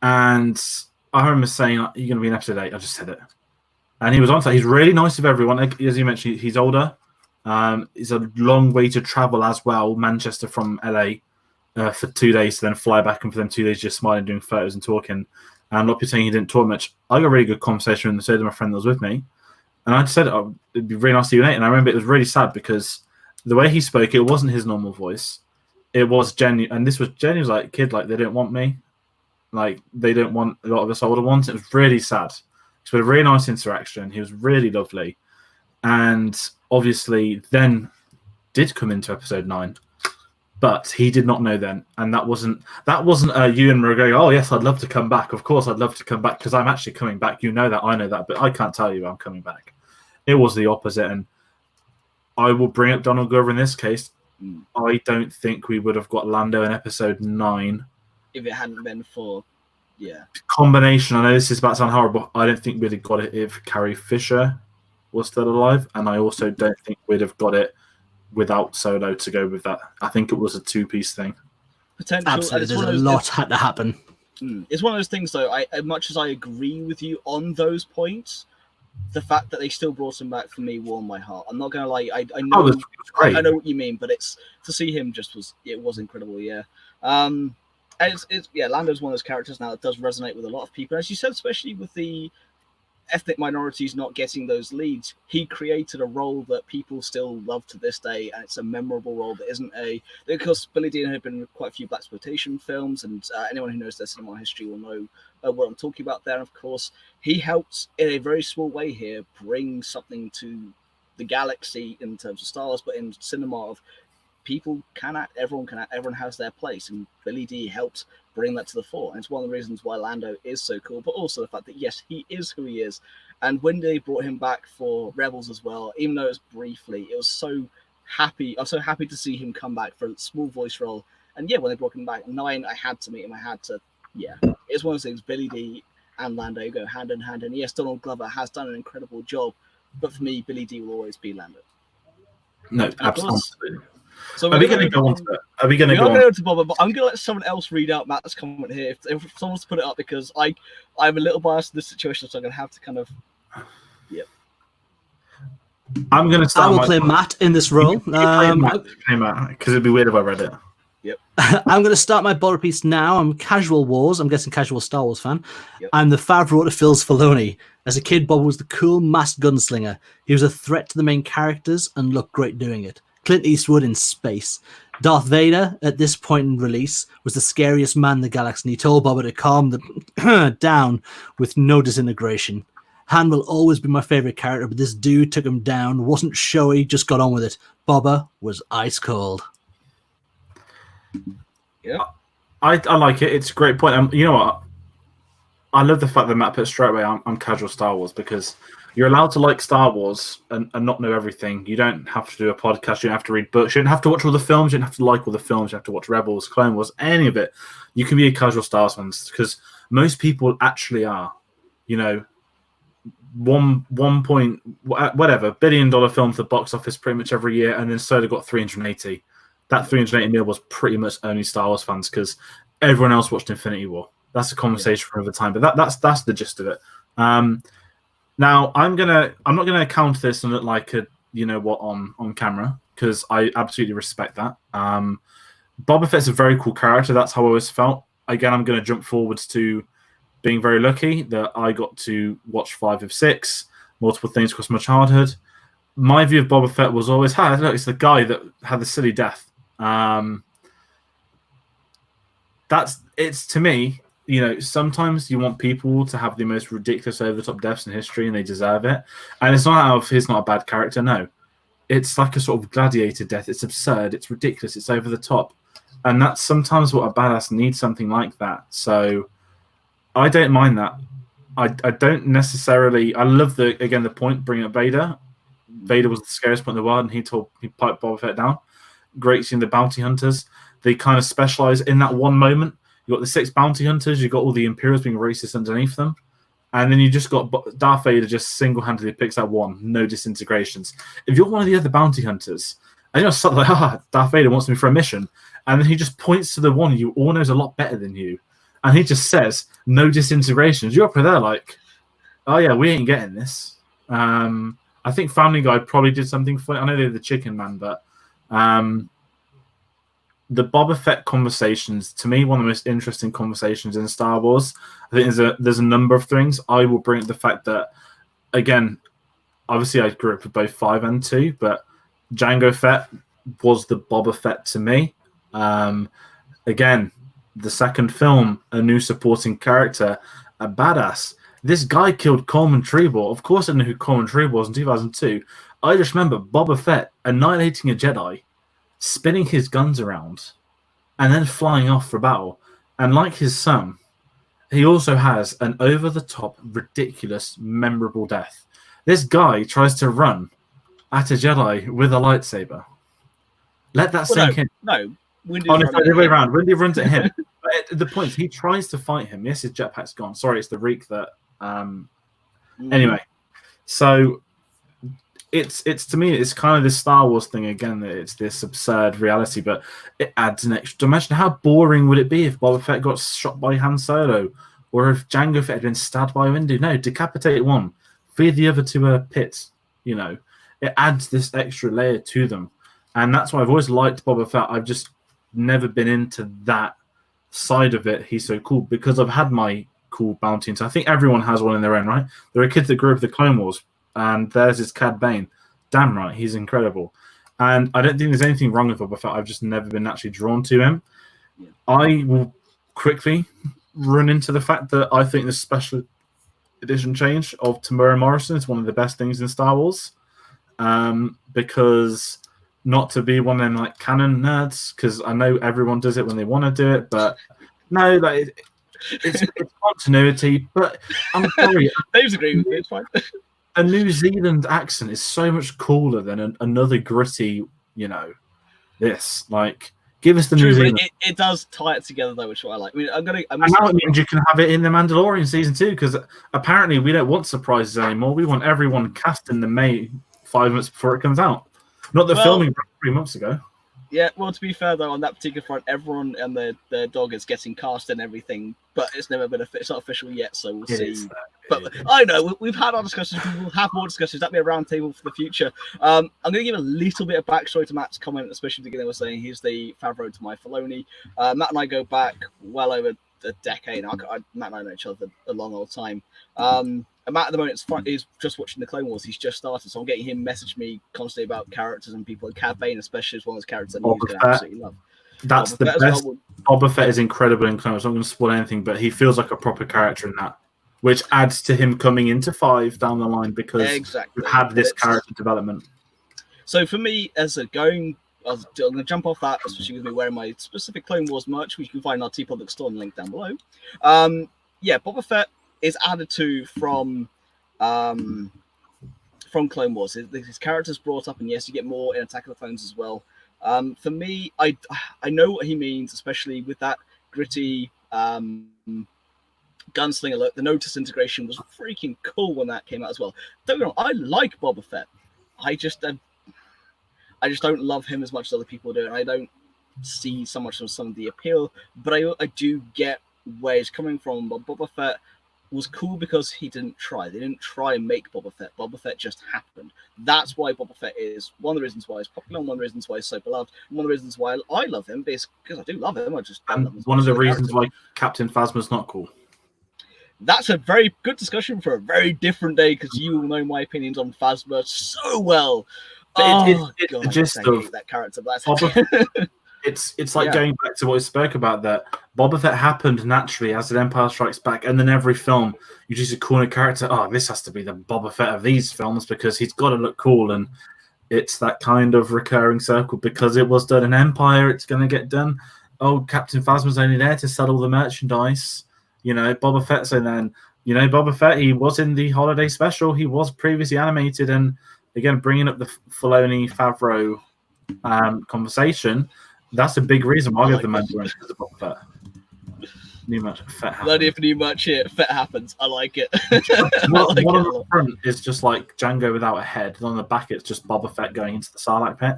And I remember saying, "You're going to be in episode 8." I just said it. And he was on. He's really nice with everyone. As you mentioned, he's older. It's a long way to travel as well, Manchester from LA, for 2 days to then fly back, and for them 2 days just smiling, doing photos and talking. And a lot of people saying he didn't talk much. I got a really good conversation with my friend that was with me. And I just said, it'd be really nice to see you, Nate. And I remember it was really sad because the way he spoke, it wasn't his normal voice. It was genuine. And this was genuine. It was like, kid, like, they don't want me. Like, they don't want a lot of us older ones. It was really sad. So a really nice interaction. He was really lovely. And obviously then did come into episode 9. But he did not know then. And that wasn't you and Maria going, "Oh, yes, I'd love to come back. Of course, I'd love to come back because I'm actually coming back. You know that, I know that, but I can't tell you I'm coming back." It was the opposite. And I will bring up Donald Glover in this case. I don't think we would have got Lando in episode 9 if it hadn't been for combination. I know this is about to sound horrible. I don't think we'd have got it if Carrie Fisher was still alive. And I also don't think we'd have got it without Solo to go with that. I think it was a two-piece thing. Potential. Absolutely, there's a lot had to happen. It's one of those things, though. As much as I agree with you on those points, the fact that they still brought him back for me warmed my heart. I'm not gonna lie. I know. I know what you mean, but it's to see him was incredible. Yeah. Lando's one of those characters now that does resonate with a lot of people, as you said, especially with the ethnic minorities not getting those leads. He created a role that people still love to this day, and it's a memorable role that isn't because Billy Dean had been in quite a few blaxploitation films, and anyone who knows their cinema history will know what I'm talking about there. And of course, he helped in a very small way here bring something to the galaxy in terms of Star Wars, but in cinema of people can act, everyone can act, everyone has their place, and Billy D helps bring that to the fore. And it's one of the reasons why Lando is so cool, but also the fact that, yes, he is who he is. And when they brought him back for Rebels as well, even though it was briefly, I was so happy to see him come back for a small voice role. And yeah, when they brought him back, 9, I had to meet him. It's one of those things. Billy D and Lando go hand in hand. And yes, Donald Glover has done an incredible job, but for me, Billy D will always be Lando. No, absolutely. So Are we going to go on to it? Are we going to we go are on? going to Boba, but I'm going to let someone else read out Matt's comment here. If someone's put it up, because I'm a little biased in this situation, so I'm going to have to kind of. Yep. I'm going to start. I will play Matt in this role. Play Matt, because it'd be weird if I read it. Yep. I'm going to start my border piece now. I'm Casual Wars. I'm guessing casual Star Wars fan. Yep. I'm the Favreau to Phil's Filoni. As a kid, Bob was the cool masked gunslinger. He was a threat to the main characters and looked great doing it. Clint Eastwood in space. Darth Vader, at this point in release, was the scariest man in the galaxy, and he told Boba to calm down with no disintegration. Han will always be my favorite character, but this dude took him down, wasn't showy, just got on with it. Boba was ice cold. Yeah, I like it. It's a great point. You know what? I love the fact that Matt put straight away, I'm casual Star Wars, because you're allowed to like Star Wars and not know everything. You don't have to do a podcast. You don't have to read books. You don't have to watch all the films. You don't have to like all the films. You have to watch Rebels, Clone Wars, any of it. You can be a casual Star Wars fan, because most people actually are. You know, $1 billion film for the box office pretty much every year, and then Solo got 380. That 380 mil was pretty much only Star Wars fans, because everyone else watched Infinity War. That's a conversation for another time, but that's the gist of it. Now I'm not gonna count this and look like a on camera, because I absolutely respect that. Boba Fett's a very cool character. That's how I always felt. Again, I'm gonna jump forwards to being very lucky that I got to watch 5 of 6, multiple things across my childhood. My view of Boba Fett was always, look, it's the guy that had the silly death. It's to me, sometimes you want people to have the most ridiculous over-the-top deaths in history, and they deserve it. And it's not out of he's not a bad character, no. It's like a sort of gladiator death. It's absurd, it's ridiculous, it's over the top. And that's sometimes what a badass needs, something like that. So I don't mind that. I don't necessarily... I love, the point, bringing up Vader. Vader was the scariest point in the world, and he piped Boba Fett down. Great seeing the bounty hunters. They kind of specialize in that one moment. You got the 6 bounty hunters. You got all the Imperials being racist underneath them, and then you just got Darth Vader just single-handedly picks that one, no disintegrations. If you're one of the other bounty hunters, and you're sort of like, Darth Vader wants me for a mission, and then he just points to the one you all knows a lot better than you, and he just says no disintegrations. You're up there like, oh yeah, we ain't getting this. I think Family Guy probably did something for it. I know they're the Chicken Man, but the Boba Fett conversations, to me, one of the most interesting conversations in Star Wars. I think there's a number of things. I will bring up the fact that, again, obviously I grew up with both 5 and 2, but Jango Fett was the Boba Fett to me. Again, the second film, a new supporting character, a badass. This guy killed Coleman Treebor. Of course I knew who Coleman Treebor was in 2002. I just remember Boba Fett annihilating a Jedi, spinning his guns around, and then flying off for battle. And like his son, he also has an over-the-top, ridiculous, memorable death. This guy tries to run at a Jedi with a lightsaber. Let that sink in. No. It's the other way around. Windy runs at him. But the point is, he tries to fight him. Yes, his jetpack's gone. Sorry, it's the Reek that... Anyway, so... It's to me, it's kind of this Star Wars thing again, that it's this absurd reality, but it adds an extra dimension. How boring would it be if Boba Fett got shot by Han Solo, or if Jango Fett had been stabbed by a Windu? No, decapitate one, feed the other to a pit. It adds this extra layer to them, and that's why I've always liked Boba Fett. I've just never been into that side of it. He's so cool because I've had my cool bounty hunter. I think everyone has one in their own right. There are kids that grew up with the Clone Wars. And there's his Cad Bane. Damn right, he's incredible. And I don't think there's anything wrong with Boba Fett. I've just never been naturally drawn to him. Yeah. I will quickly run into the fact that I think the special edition change of Tamura Morrison is one of the best things in Star Wars. Because not to be one of them like canon nerds, because I know everyone does it when they want to do it, but no, it's continuity. But I'm sorry, Dave's agreeing with me. It's fine. A New Zealand accent is so much cooler than another gritty, this. Like, give us the New Zealand. It does tie it together, though, which is what I like. I mean, and now it means you can have it in The Mandalorian season 2, because apparently we don't want surprises anymore. We want everyone cast in the May 5 months before it comes out. Not the filming 3 months ago. Yeah, well, to be fair though, on that particular front, everyone and their dog is getting cast and everything, but it's never been it's not official yet, so we'll see. But I know we've had our discussions. We will have more discussions. That'll be a round table for the future. I'm going to give a little bit of backstory to Matt's comment, especially at the beginning. Was saying he's the Favreau to my Filoni. Matt and I go back well over a decade. Matt and I know each other a long old time. And Matt at the moment is just watching the Clone Wars. He's just started, so I'm getting him message me constantly about characters and people. Cad Bane, especially, is one of those characters I know he's going to absolutely love. That's the best. Boba Fett is incredible in Clone Wars. I'm not going to spoil anything, but he feels like a proper character in that, which adds to him coming into 5 down the line because we've had this character development. So for me, I'm going to jump off that, especially with me wearing my specific Clone Wars merch, which you can find on our TeePublic store and link down below. Boba Fett is added to from Clone Wars. His character's brought up, and yes, you get more in Attack of the Clones as well. For me, I know what he means, especially with that gritty gunslinger look. The Notice integration was freaking cool when that came out as well. Don't get me wrong, I like Boba Fett. I just don't love him as much as other people do, and I don't see so much of some of the appeal. But I do get where he's coming from. But Boba Fett was cool because he didn't try. They didn't try and make Boba Fett. Boba Fett just happened. That's why Boba Fett is one of the reasons why he's popular, and one of the reasons why he's so beloved, and one of the reasons why I love him, because I do love him. I just don't love him. One of the reasons why Captain Phasma's not cool. That's a very good discussion for a very different day, because you will know my opinions on Phasma so well. It's the gist of that character. It's like going back to what we spoke about, that Boba Fett happened naturally as an Empire Strikes Back, and then every film you just call a character, this has to be the Boba Fett of these films because he's got to look cool, and it's that kind of recurring circle. Because it was done in Empire, it's going to get done. Captain Phasma's only there to sell all the merchandise. Boba Fett's in then. Boba Fett, he was in the holiday special. He was previously animated, and again, bringing up the Filoni Favreau conversation. That's a big reason why we have the Mandalorian because of Boba Fett. New much Fett happens. Bloody if new much here, Fett happens. I like it. One on the front is just like Django without a head, and on the back it's just Boba Fett going into the Sarlacc pit.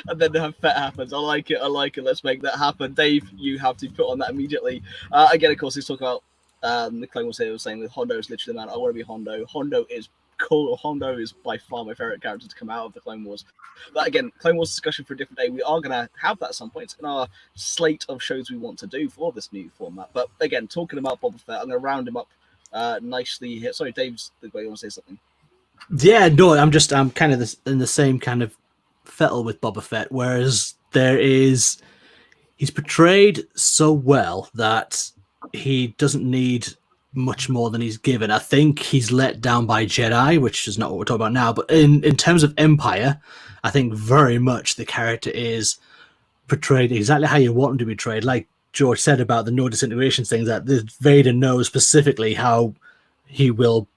And then the Fett happens. I like it. Let's make that happen. Dave, you have to put on that immediately. Again, of course, he's talking about the Clone Wars here was saying that Hondo is literally the man. I want to be Hondo. Hondo is cool. Hondo is by far my favorite character to come out of the Clone Wars. But again, Clone Wars discussion for a different day. We are going to have that at some point in our slate of shows we want to do for this new format. But again, talking about Boba Fett, I'm going to round him up nicely here. Sorry, Dave's the way you want to say something. Yeah, no, I'm kind of in the same kind of fettle with Boba Fett, whereas he's portrayed so well that he doesn't need much more than he's given. I think he's let down by Jedi, which is not what we're talking about now. But in terms of Empire, I think very much the character is portrayed exactly how you want him to be portrayed. Like George said about the no disintegration things, that Vader knows specifically how he will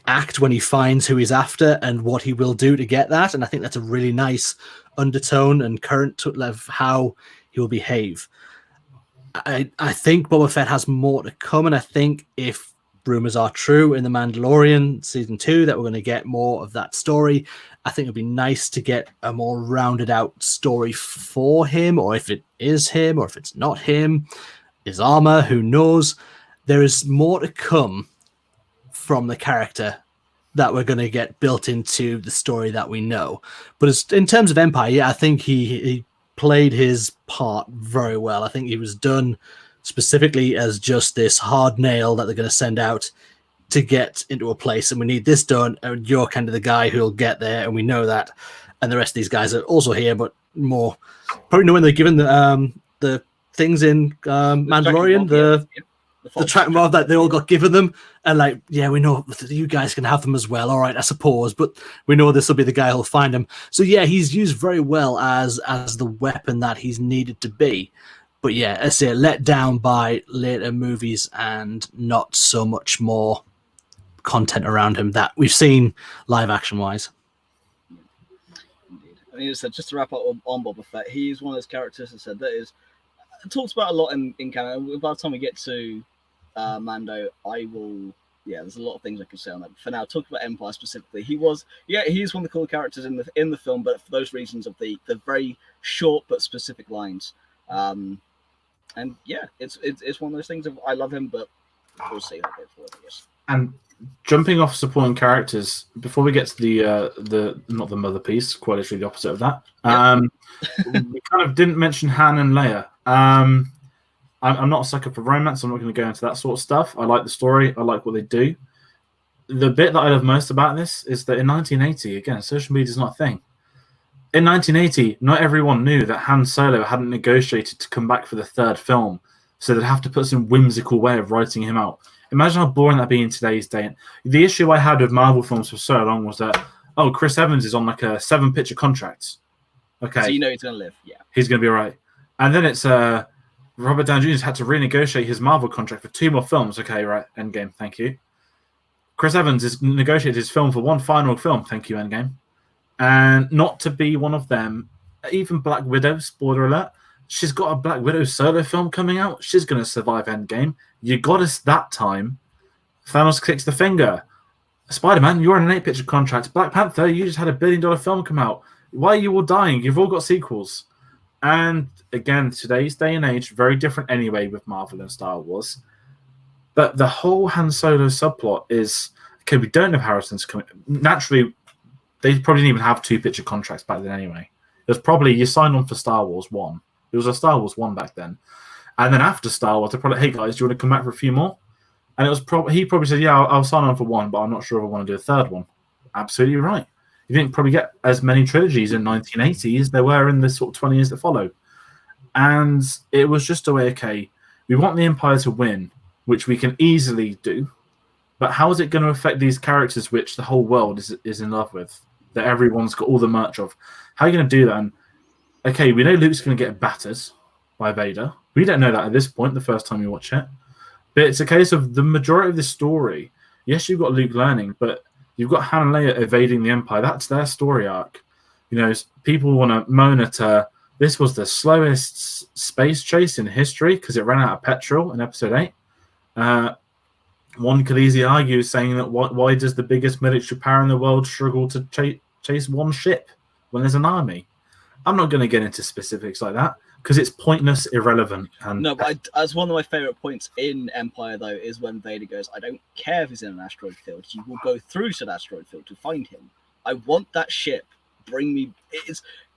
act when he finds who he's after and what he will do to get that. And I think that's a really nice undertone and current of how he will behave. I think Boba Fett has more to come, and I think if rumors are true in The Mandalorian Season 2 that we're going to get more of that story, I think it would be nice to get a more rounded out story for him, or if it is him, or if it's not him, his armor, who knows. There is more to come from the character that we're going to get built into the story that we know. But in terms of Empire, I think he played his part very well. I think he was done specifically as just this hard nail that they're going to send out to get into a place, and we need this done, and you're kind of the guy who'll get there, and we know that. And the rest of these guys are also here, but more probably know when they're given the things in Mandalorian, the track mob that they all got given them, and like, yeah, we know you guys can have them as well. All right, I suppose, but we know this will be the guy who'll find them. So yeah, he's used very well as the weapon that he's needed to be. But yeah, I say let down by later movies and not so much more content around him that we've seen live action wise. Indeed. I mean, just to wrap up on Boba Fett, he's one of those characters I said that is talked about a lot in Canada. By the time we get to Mando, I will yeah, there's a lot of things I could say on that. But for now, talking about Empire specifically, he is one of the cool characters in the film, but for those reasons of the very short but specific lines. And yeah, it's one of those things of I love him, but we'll see how it goes forward, I guess. And jumping off supporting characters, before we get to the not the mother piece, quite literally the opposite of that. We kind of didn't mention Han and Leia. I'm not a sucker for romance. I'm not going to go into that sort of stuff. I like the story. I like what they do. The bit that I love most about this is that in 1980, again, social media is not a thing. In 1980, not everyone knew that Han Solo hadn't negotiated to come back for the third film, so they'd have to put some whimsical way of writing him out. Imagine how boring that'd be in today's day. The issue I had with Marvel films for so long was that, Chris Evans is on like a 7-picture contract. Okay. So you know he's going to live, yeah. He's going to be all right. And then it's Robert Downey Jr. had to renegotiate his Marvel contract for 2 more films. Okay, right, Endgame, thank you. Chris Evans has negotiated his film for 1 final film. Thank you, Endgame. And not to be one of them, even Black Widow, spoiler alert, she's got a Black Widow solo film coming out. She's going to survive Endgame. You got us that time. Thanos kicks the finger. Spider-Man, you're in an 8-picture contract. Black Panther, you just had a $1 billion film come out. Why are you all dying? You've all got sequels. And again, today's day and age, very different anyway with Marvel and Star Wars. But the whole Han Solo subplot is, okay, we don't know if Harrison's coming. Naturally, they probably didn't even have 2-picture contracts back then anyway. It was probably, you signed on for Star Wars 1. It was a Star Wars 1 back then. And then after Star Wars, they're probably, hey guys, do you want to come back for a few more? And it was he probably said, yeah, I'll sign on for 1, but I'm not sure if I want to do a third one. Absolutely right. You didn't probably get as many trilogies in 1980 as there were in the sort of 20 years that followed. And it was just a way, okay, we want the Empire to win, which we can easily do, but how is it going to affect these characters which the whole world is in love with, that everyone's got all the merch of? How are you going to do that? And, okay, we know Luke's going to get battered by Vader. We don't know that at this point, the first time you watch it. But it's a case of the majority of the story. Yes, you've got Luke learning, but you've got Han and Leia evading the Empire. That's their story arc. You know, people want to moan at this was the slowest space chase in history because it ran out of petrol in Episode 8. One could easily argue saying that why does the biggest military power in the world struggle to chase one ship when there's an army? I'm not going to get into specifics like that because it's pointless, irrelevant. And no, but as one of my favorite points in Empire, though, is when Vader goes, I don't care if he's in an asteroid field. You will go through said asteroid field to find him. I want that ship. Bring me.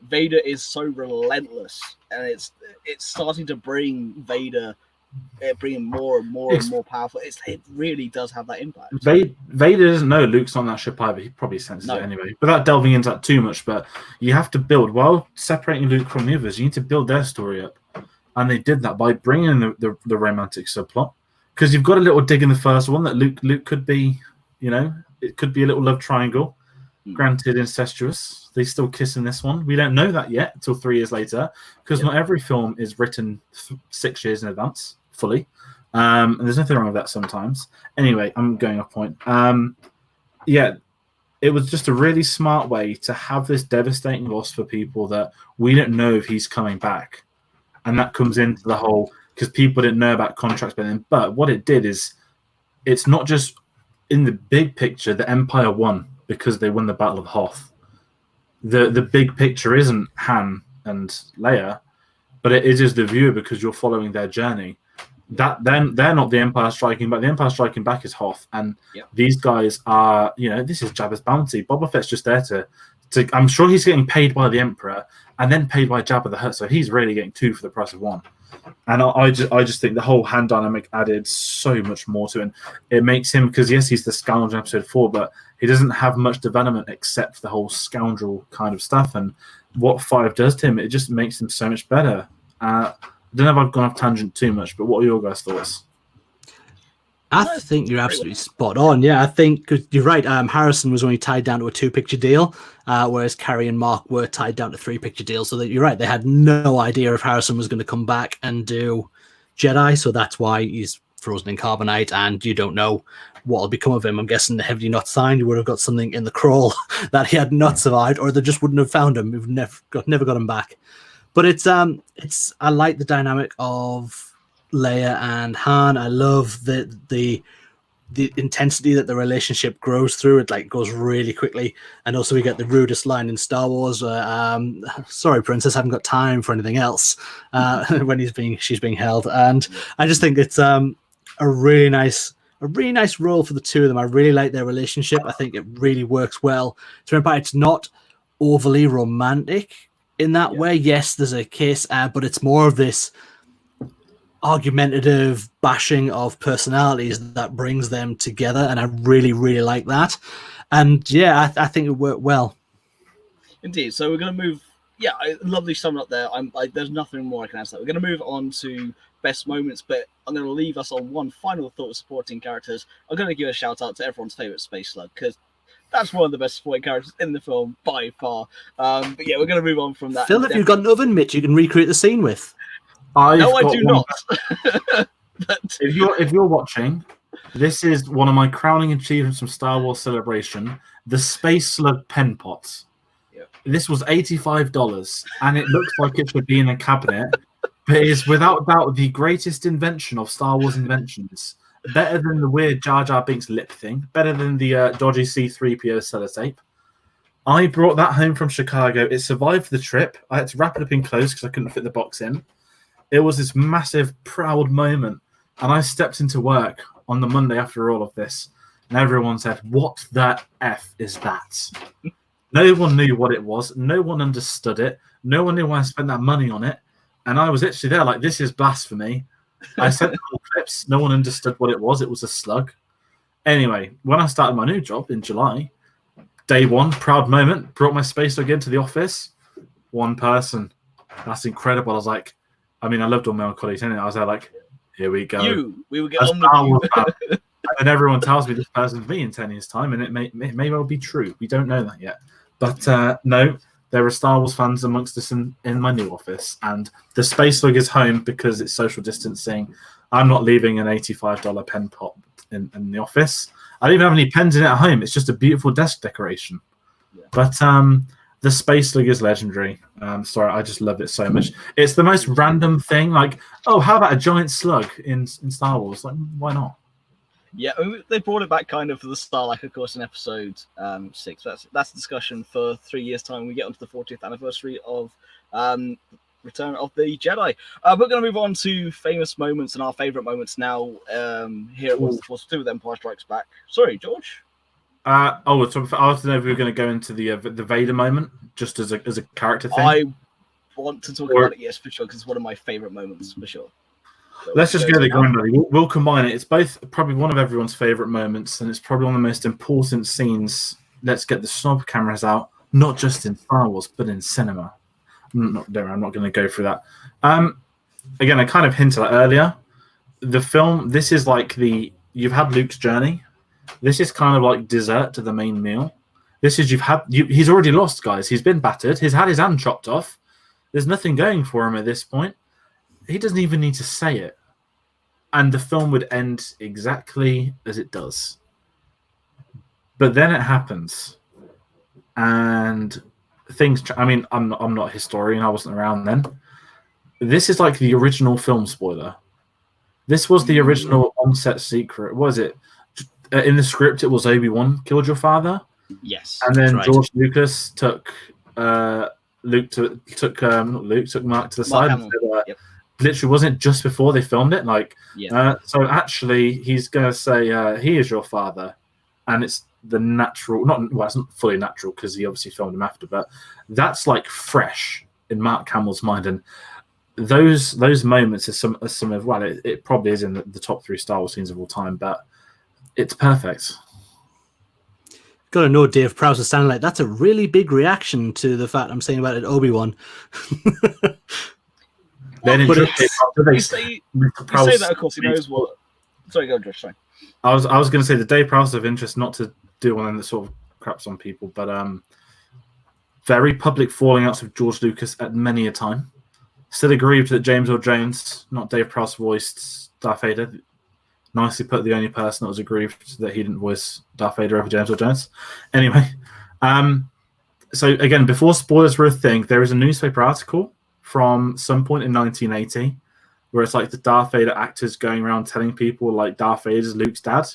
Vader is so relentless, and it's starting to bring Vader, bringing more and more and more powerful. It really does have that impact. Vader doesn't know Luke's on that ship either. He probably senses it anyway. Without delving into that too much, but you have to build, while separating Luke from the others, you need to build their story up. And they did that by bringing in the romantic subplot. Because you've got a little dig in the first one that Luke could be, it could be a little love triangle. Granted, incestuous. They still kiss in this one. We don't know that yet until 3 years later, because not every film is written 6 years in advance fully. And there's nothing wrong with that sometimes. Anyway, I'm going off point. It was just a really smart way to have this devastating loss for people that we don't know if he's coming back. And that comes into the whole, because people didn't know about contracts by then. But what it did is, it's not just in the big picture, the Empire won because they won the Battle of Hoth. The big picture isn't Han and Leia, but it is the viewer because you're following their journey. That then they're not the Empire striking back. The Empire striking back is Hoth, and these guys are, this is Jabba's bounty. Boba Fett's just there to. I'm sure he's getting paid by the Emperor and then paid by Jabba the Hutt, so he's really getting 2 for the price of 1. And I just think the whole Han dynamic added so much more to it. It makes him, because yes, he's the scoundrel in Episode 4, but he doesn't have much development except for the whole scoundrel kind of stuff. And what 5 does to him, it just makes him so much better. I don't know if I've gone off tangent too much, but what are your guys' thoughts? I think you're absolutely spot on. Yeah, I think, because you're right. Harrison was only tied down to a 2-picture deal, whereas Carrie and Mark were tied down to 3-picture deals. So that you're right. They had no idea if Harrison was going to come back and do Jedi. So that's why he's frozen in carbonite, and you don't know what will become of him. I'm guessing had he not signed, you would have got something in the crawl that he had not survived, or they just wouldn't have found him. We've never got him back. But it's I like the dynamic of Leia and Han. I love the the intensity that the relationship grows through, it like goes really quickly. And also we get the rudest line in Star Wars, sorry, princess, I haven't got time for anything else, when she's being held. And I just think it's a really nice role for the two of them. I really like their relationship. I think it really works well. To remember, it's not overly romantic in that way. Yes, there's a kiss, but it's more of this argumentative bashing of personalities that brings them together, and I really, really like that. And yeah, I think it worked well. Indeed. So we're going to move. Yeah, lovely summing up there. There's nothing more I can add to that. We're going to move on to best moments, but I'm going to leave us on one final thought of supporting characters. I'm going to give a shout out to everyone's favorite Space Slug, because that's one of the best supporting characters in the film by far. But yeah, we're going to move on from that. Phil, if you've got an oven mitts, you can recreate the scene with. No, I do not. But if you're watching, this is one of my crowning achievements from Star Wars Celebration: the Space Slug pen pot. Yeah. This was $85, and it looks like it should be in a cabinet, but it is without doubt the greatest invention of Star Wars inventions. Better than the weird Jar Jar Binks lip thing. Better than the dodgy C-3PO sellotape. I brought that home from Chicago. It survived the trip. I had to wrap it up in clothes because I couldn't fit the box in. It was this massive, proud moment. And I stepped into work on the Monday after all of this, and everyone said, "What the F is that?" No one knew what it was. No one understood it. No one knew why I spent that money on it. And I was actually there like, this is blasphemy. I sent them all clips. No one understood what it was. It was a slug. Anyway, when I started my new job in July, day one, proud moment, brought my Space Slug into the office. One person. That's incredible. I was like, I mean, I loved all my colleagues, anyway. I was there like, here we go. We will get on with you. And everyone tells me this person's me in 10 years' time, and it may well be true. We don't know that yet. But no, there are Star Wars fans amongst us in my new office, and the Space Slug is home because it's social distancing. I'm not leaving an $85 pen pot in the office. I don't even have any pens in it at home. It's just a beautiful desk decoration. Yeah. But the Space Slug is legendary. Sorry, I just love it so much. It's the most random thing. Like, oh, how about a giant slug in Star Wars? Like, why not? Yeah, I mean, they brought it back kind of for the Starlight, of course, in episode 6. That's a discussion for 3 years' time. We get onto the 40th anniversary of Return of the Jedi. We're going to move on to famous moments and our favourite moments now. Here at What's to Do with Empire Strikes Back. Sorry, George? So I want to know if we were going to go into the Vader moment, just as a character thing. I want to talk about it, yes, for sure, because it's one of my favourite moments, for sure. So let's just go the grundy. We'll combine it. It's both probably one of everyone's favourite moments, and it's probably one of the most important scenes. Let's get the snob cameras out, not just in Star Wars, but in cinema. I'm not going to go through that. Again, I kind of hinted at earlier. The film, this is like you've had Luke's journey. This is kind of like dessert to the main meal. This is he's already lost, guys. He's been battered. He's had his hand chopped off. There's nothing going for him at this point. He doesn't even need to say it. And the film would end exactly as it does. But then it happens. And things... I mean, I'm not a historian. I wasn't around then. This is like the original film spoiler. This was the original on-set secret. What was it? In the script, it was Obi-Wan killed your father. Yes. And then George Lucas took Mark to the side and said, literally, wasn't it just before they filmed it? Like, so actually, he's going to say, he is your father. And it's the natural, it's not fully natural because he obviously filmed him after, but that's like fresh in Mark Hamill's mind. And those moments are some of, well, it probably is in the top 3 Star Wars scenes of all time, but it's perfect. Got to know Dave Prowse is sounding like that's a really big reaction to the fact I'm saying about it, Obi-Wan. Then you say that, of course, he knows what. Sorry, go, Josh. Sorry. I was going to say the Dave Prowse of interest, not to do one that sort of craps on people, but very public falling outs with George Lucas at many a time. Still aggrieved that James Earl Jones, not Dave Prowse, voiced Darth Vader. Nicely put, the only person that was aggrieved that he didn't voice Darth Vader over James Earl Jones. Anyway, so again, before spoilers were a thing, there is a newspaper article from some point in 1980 where it's like the Darth Vader actors going around telling people like Darth Vader's Luke's dad.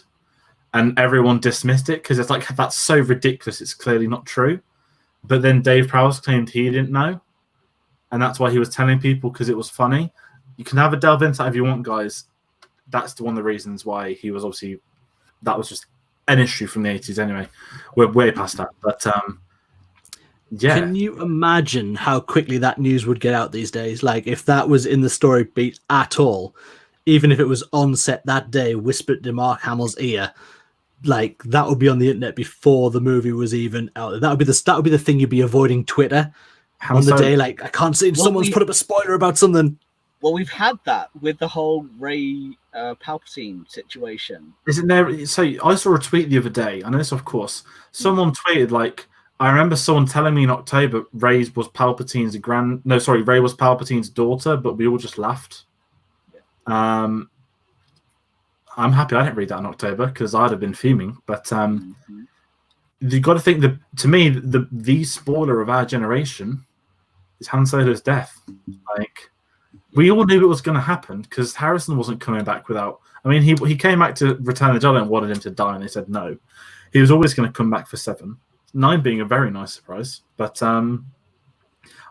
and everyone dismissed it because it's like, that's so ridiculous. It's clearly not true. But then Dave Prowse claimed he didn't know, and that's why he was telling people because it was funny. You can have a delve into that if you want, guys. That's one of the reasons why he was obviously, that was just an issue from the 80s anyway. We're way past that. But yeah. Can you imagine how quickly that news would get out these days? Like if that was in the story beat at all, even if it was on set that day, whispered to Mark Hamill's ear, like that would be on the internet before the movie was even out there. That would be the thing you'd be avoiding Twitter on the day. Like I can't see someone's put up a spoiler about something. Well, we've had that with the whole Ray Palpatine situation. Isn't there? So I saw a tweet the other day. I know this, of course. Someone tweeted like, I remember someone telling me in October Ray was Palpatine's Ray was Palpatine's daughter, but we all just laughed. Yeah. I'm happy I didn't read that in October because I'd have been fuming. But you've got to think that, to me, the spoiler of our generation is Han Solo's death. Like, we all knew it was going to happen because Harrison wasn't coming back without. I mean, he came back to Return of the Jedi and wanted him to die, and they said no. He was always going to come back for 7. 9 being a very nice surprise. But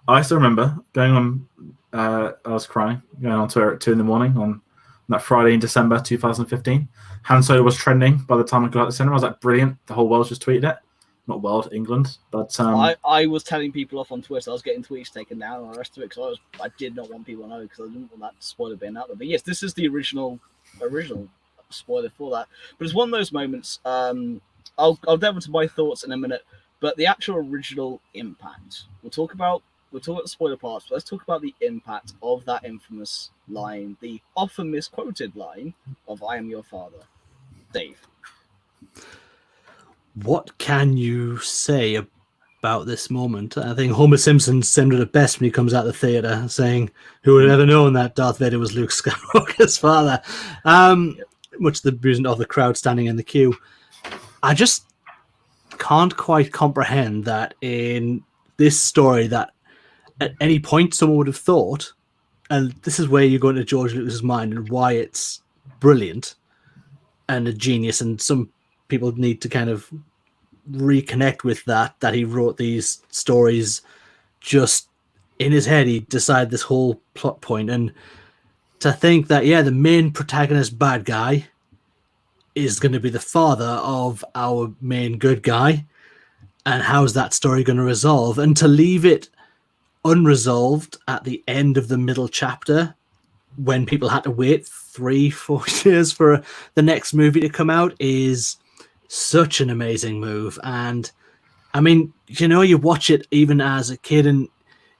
I still remember going on. I was crying going on Twitter at 2 a.m. on that Friday in December 2015. Han Solo was trending by the time I got out the cinema. I was like, brilliant. The whole world just tweeted it. Not world, England. But I was telling people off on Twitter. I was getting tweets taken down and all the rest of it because I did not want people to know because I didn't want that spoiler being out there. But yes, this is the original spoiler for that. But it's one of those moments. I'll delve into my thoughts in a minute. But the actual original impact. We'll talk about the spoiler parts, but let's talk about the impact of that infamous line, the often misquoted line of "I am your father." Dave. What can you say about this moment? I think Homer Simpson summed it up best when he comes out of the theater saying, "Who would have ever known that Darth Vader was Luke Skywalker's father?" Much to the amusement of the crowd standing in the queue. I just can't quite comprehend that in this story that at any point someone would have thought, and this is where you go into George Lucas's mind and why it's brilliant and a genius, and some people need to kind of reconnect with that he wrote these stories just in his head. He decided this whole plot point, and to think that the main protagonist bad guy is going to be the father of our main good guy, and how's that story going to resolve, and to leave it unresolved at the end of the middle chapter when people had to wait 3-4 years for the next movie to come out is such an amazing move. And I mean, you watch it even as a kid and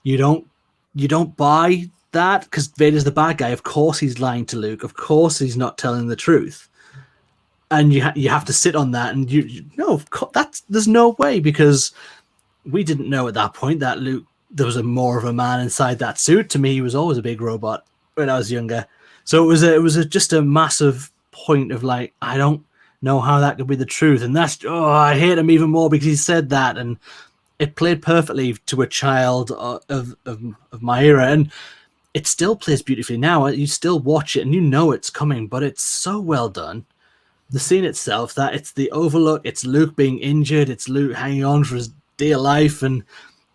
you don't buy that because Vader's the bad guy. Of course he's lying to Luke. Of course he's not telling the truth. And you have to sit on that, and there's no way, because we didn't know at that point that Luke, there was more of a man inside that suit. To me, he was always a big robot when I was younger. So it was just a massive point of like, I don't know how that could be the truth, and I hate him even more because he said that, and it played perfectly to a child of my era, and it still plays beautifully now. You still watch it and you know it's coming, but it's so well done. The scene itself, that it's the overlook, it's Luke being injured, it's Luke hanging on for his dear life, and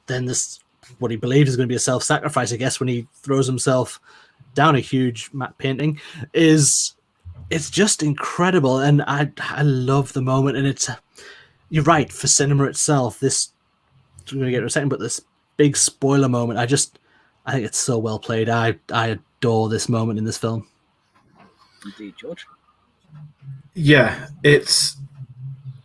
then this, what he believed is going to be a self-sacrifice, I guess, when he throws himself down a huge matte painting, it's just incredible. And I love the moment, and you're right, for cinema itself, this, we're going to get to a second, but this big spoiler moment, I think it's so well played. I adore this moment in this film. Indeed, George. Yeah, it's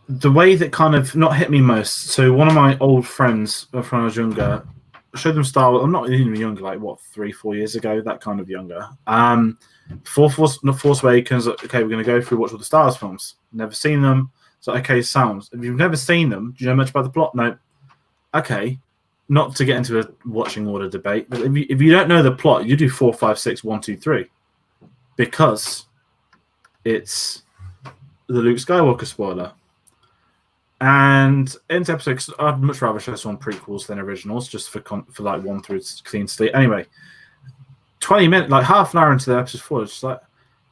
the way that kind of not hit me most. So one of my old friends when I was younger, showed them Star Wars. I'm not even younger, like 3-4 years ago, that kind of younger. Before Force Awakens, okay, we're going to go through watch all the Star Wars films. Never seen them. So okay, sounds. If you've never seen them, do you know much about the plot? No. Okay, not to get into a watching order debate, but if you don't know the plot, you do 4, 5, 6, 1, 2, 3, because it's the Luke Skywalker spoiler. And in this episode, I'd much rather show some prequels than originals, just for like 1 through clean slate. Anyway, 20 minutes, like half an hour into the episode 4, it's just like,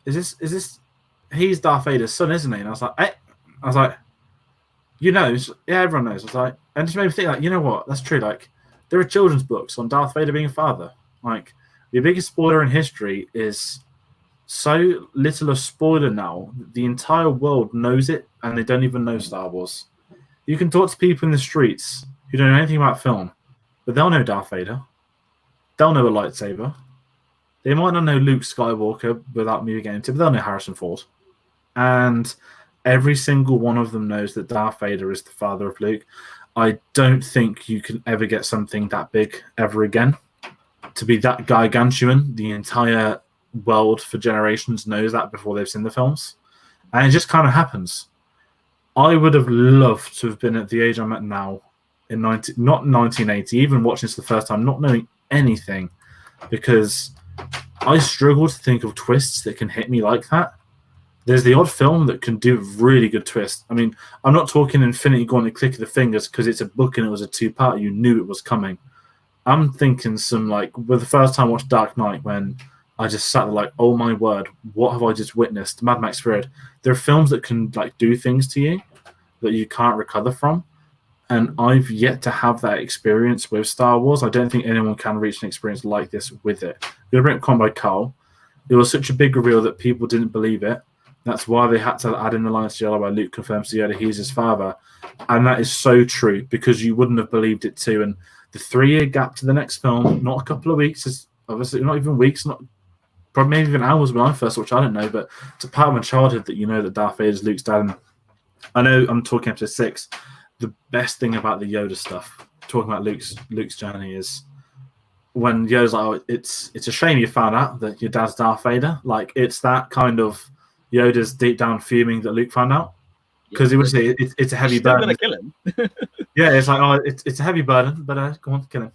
is this? He's Darth Vader's son, isn't he? And I was like, I was like, yeah, everyone knows. I was like, and it just made me think, like, you know what? That's true. Like, there are children's books on Darth Vader being a father. Like, the biggest spoiler in history is so little a spoiler now. The entire world knows it, and they don't even know Star Wars. You can talk to people in the streets who don't know anything about film, but they'll know Darth Vader. They'll know a lightsaber. They might not know Luke Skywalker without me getting into it, but they'll know Harrison Ford. And every single one of them knows that Darth Vader is the father of Luke. I don't think you can ever get something that big ever again. To be that gargantuan, the entire world for generations knows that before they've seen the films. And it just kind of happens. I would have loved to have been at the age I'm at now, not 1980, even watching this the first time, not knowing anything, because I struggle to think of twists that can hit me like that. There's the odd film that can do a really good twist. I mean, I'm not talking Infinity Gauntlet Click of the Fingers because it's a book and it was a two-part. You knew it was coming. I'm thinking some, like, with the first time I watched Dark Knight, when I just sat there like, oh my word, what have I just witnessed? Mad Max Fury. There are films that can, like, do things to you that you can't recover from. And I've yet to have that experience with Star Wars. I don't think anyone can reach an experience like this with it. You're bring it by Carl. It was such a big reveal that people didn't believe it. That's why they had to add in the line to Yellow where Luke confirms to Yoda he's his father. And that is so true, because you wouldn't have believed it too. And the 3-year gap to the next film, not a couple of weeks, is obviously not even weeks, not probably maybe even hours when I first watched, I don't know, but it's a part of my childhood that you know that Darth Vader is Luke's dad. And I know I'm talking episode 6. The best thing about the Yoda stuff, talking about Luke's journey, is when Yoda's like, oh, it's a shame you found out that your dad's Darth Vader. Like, it's that kind of Yoda's deep down fuming that Luke found out, because he would say it's a heavy burden. Still gonna kill him. Yeah, it's like, oh, it's a heavy burden, but go on, kill him.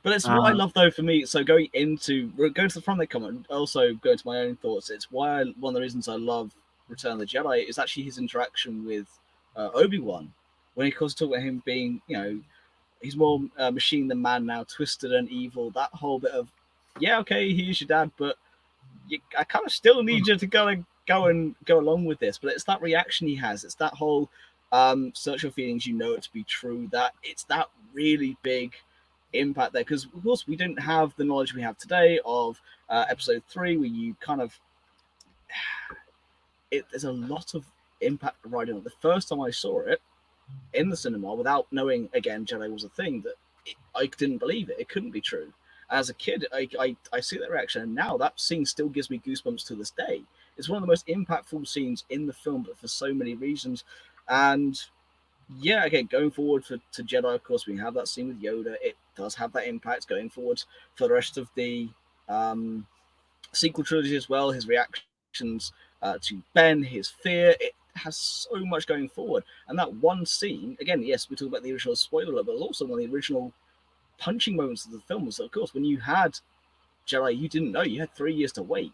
But it's what I love, though, for me. So going to the front of the comment, also going to my own thoughts. It's why one of the reasons I love Return of the Jedi is actually his interaction with Obi-Wan, when he goes to talk about him being, he's more machine than man now, twisted and evil. That whole bit of, yeah, okay, he's your dad, but I kind of still need you to go along with this. But it's that reaction he has. It's that whole search your feelings, it to be true. That it's that really big impact there, because of course we didn't have the knowledge we have today of episode 3, where you kind of there's a lot of impact right on it. The first time I saw it in the cinema, without knowing again Jedi was a thing, I didn't believe it. It couldn't be true. As a kid, I see that reaction, and now that scene still gives me goosebumps to this day. It's one of the most impactful scenes in the film, but for so many reasons. And yeah, again, going forward to Jedi, of course, we have that scene with Yoda. It does have that impact going forward for the rest of the sequel trilogy as well. His reactions to Ben, his fear, it has so much going forward. And that one scene, again, yes, we talk about the original spoiler, but also one of the original punching moments of the film was, of course, when you had Jedi, you didn't know, you had 3 years to wait.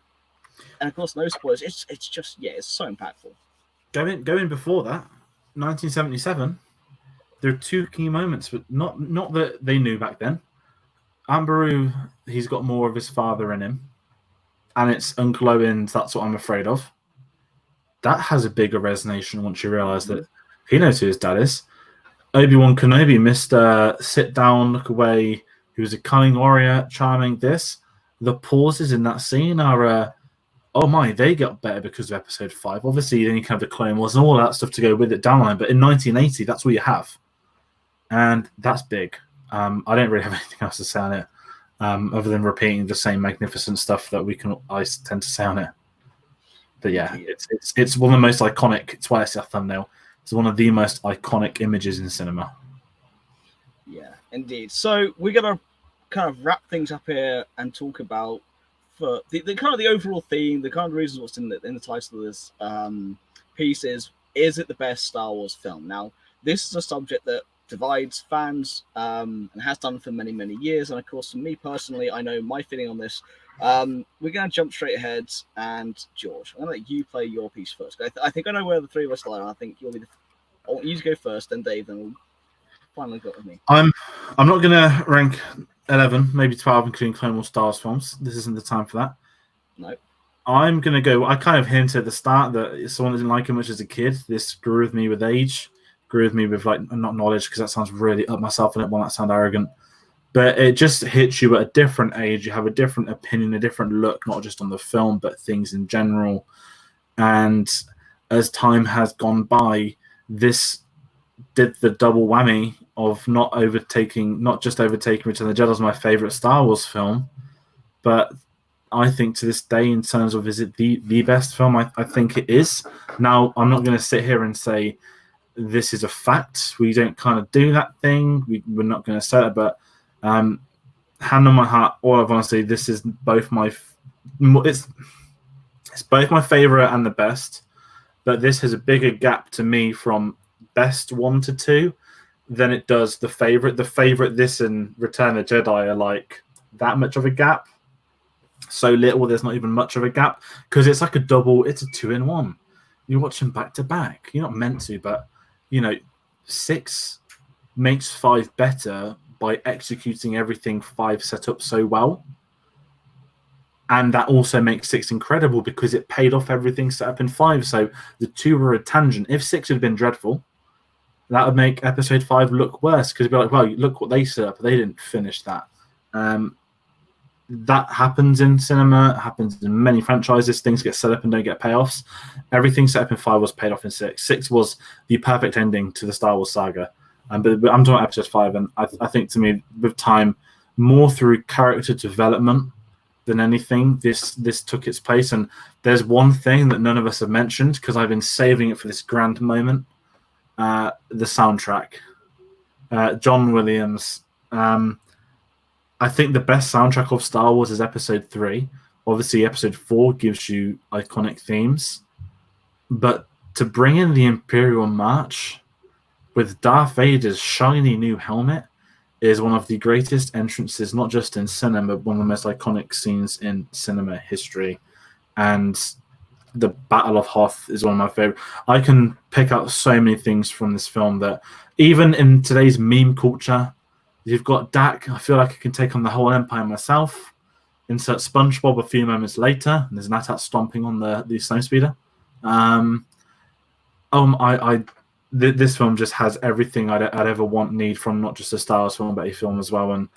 And of course, no spoilers. It's just, yeah, it's so impactful. Going before that, 1977, there are 2 key moments, but not that they knew back then. Amberu, he's got more of his father in him, and it's Uncle Owen's That's What I'm Afraid Of. That has a bigger resonance once you realise that he knows who his dad is. Obi-Wan Kenobi, Mr. Sit Down, Look Away, he was a cunning warrior, charming this. The pauses in that scene are, oh my, they got better because of episode 5. Obviously, then you can have the Clone Wars and all that stuff to go with it down line, but in 1980, that's what you have. And that's big. I don't really have anything else to say on it, other than repeating the same magnificent stuff that I tend to say on it. But yeah, it's one of the most iconic. It's why I said thumbnail. It's one of the most iconic images in cinema. Yeah, indeed. So we're gonna kind of wrap things up here and talk about for the kind of the overall theme, the kind of reasons what's in the title of this piece is it the best Star Wars film? Now, this is a subject that divides fans and has done for many, many years. And of course, for me personally, I know my feeling on this. We're going to jump straight ahead, and George, I'm going to let you play your piece first. I think I know where the three of us are. I think you'll be I want you to go first, then Dave, then we'll finally go with me. I'm not going to rank 11, maybe 12, including Clone Wars Star Wars films. This isn't the time for that. No. I'm gonna go. I kind of hinted at the start that someone that didn't like it much as a kid. This grew with me with age, grew with me with like not knowledge, because that sounds really up myself and it will not sound arrogant. But it just hits you at a different age. You have a different opinion, a different look, not just on the film, but things in general. And as time has gone by, this did the double whammy of not just overtaking Return of the Jedi as my favorite Star Wars film, but I think to this day, in terms of is it the best film, I think it is. Now, I'm not going to sit here and say this is a fact. We don't kind of do that thing. We're not going to say that, but hand on my heart, all I want to say, this is both it's both my favorite and the best, but this has a bigger gap to me from best 1 to 2 than it does the favorite. The favorite, this and Return of the Jedi are like that much of a gap. So little, there's not even much of a gap, because it's like it's a 2-in-1. You watch them back to back. You're not meant to, but 6 makes 5 better by executing everything 5 set up so well. And that also makes 6 incredible because it paid off everything set up in 5. So the 2 were a tangent. If 6 had been dreadful, that would make episode 5 look worse, because it'd be like, well, look what they set up. They didn't finish that. That happens in cinema. It happens in many franchises. Things get set up and don't get payoffs. Everything set up in 5 was paid off in 6. 6 was the perfect ending to the Star Wars saga. But I'm talking about episode 5, and I think to me, with time, more through character development than anything, this took its place. And there's one thing that none of us have mentioned, because I've been saving it for this grand moment: the soundtrack. John Williams. I think the best soundtrack of Star Wars is Episode 3. Obviously, Episode 4 gives you iconic themes. But to bring in the Imperial March with Darth Vader's shiny new helmet is one of the greatest entrances, not just in cinema, but one of the most iconic scenes in cinema history. And the Battle of Hoth is one of my favorite. I can pick out so many things from this film that even in today's meme culture, you've got Dak. I feel like I can take on the whole Empire myself. Insert SpongeBob a few moments later, and there's an attack stomping on the snowspeeder. This film just has everything I'd ever need from not just a Star Wars film, but a film as well. And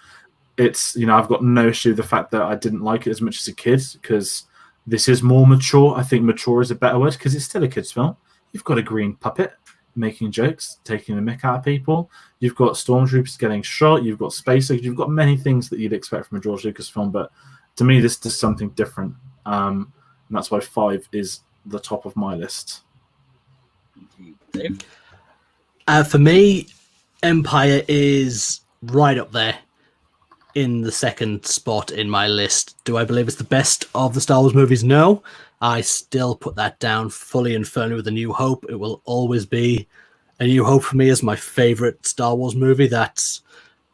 it's, I've got no issue with the fact that I didn't like it as much as a kid, because this is more mature. I think mature is a better word, because it's still a kid's film. You've got a green puppet making jokes, taking the mick out of people. You've got stormtroopers getting shot. You've got space. You've got many things that you'd expect from a George Lucas film. But to me, this does something different. And that's why 5 is the top of my list. Dave? For me, Empire is right up there in the second spot in my list. Do I believe it's the best of the Star Wars movies? No. I still put that down fully and firmly with A New Hope. It will always be A New Hope for me as my favorite Star Wars movie. That's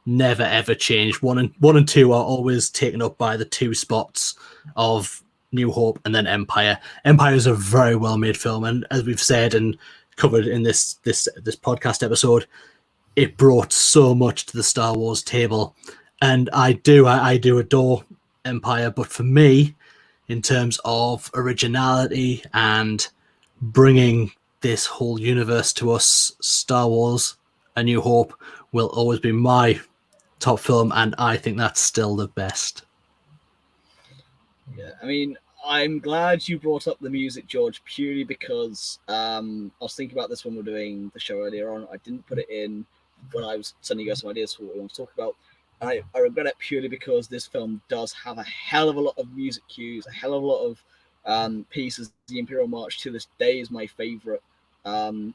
never ever changed. 1 and 2 are always taken up by the 2 spots of New Hope and then Empire. Empire is a very well made film, and as we've said and covered in this podcast episode, it brought so much to the Star Wars table. And I do adore Empire, but for me, in terms of originality and bringing this whole universe to us, Star Wars A New Hope will always be my top film, and I think that's still the best. Yeah, I mean, I'm glad you brought up the music, George, purely because I was thinking about this when we were doing the show earlier on. I didn't put it in when I was sending you guys some ideas for what we want to talk about. I regret it purely because this film does have a hell of a lot of music cues, a hell of a lot of pieces. The Imperial March to this day is my favorite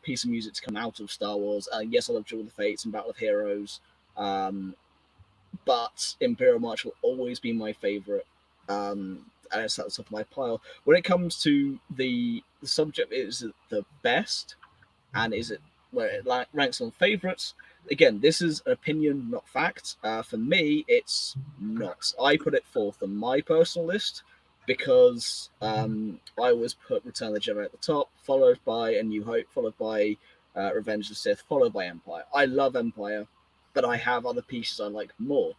piece of music to come out of Star Wars. Yes, I love Duel of the Fates and Battle of Heroes, but Imperial March will always be my favorite. And it's at the top of my pile. When it comes to the subject, is it the best, and is it where it ranks on favorites? Again, this is an opinion, not fact. For me, it's not. I put it 4th on my personal list because I always put Return of the Jedi at the top, followed by A New Hope, followed by Revenge of the Sith, followed by Empire. I love Empire, but I have other pieces I like more.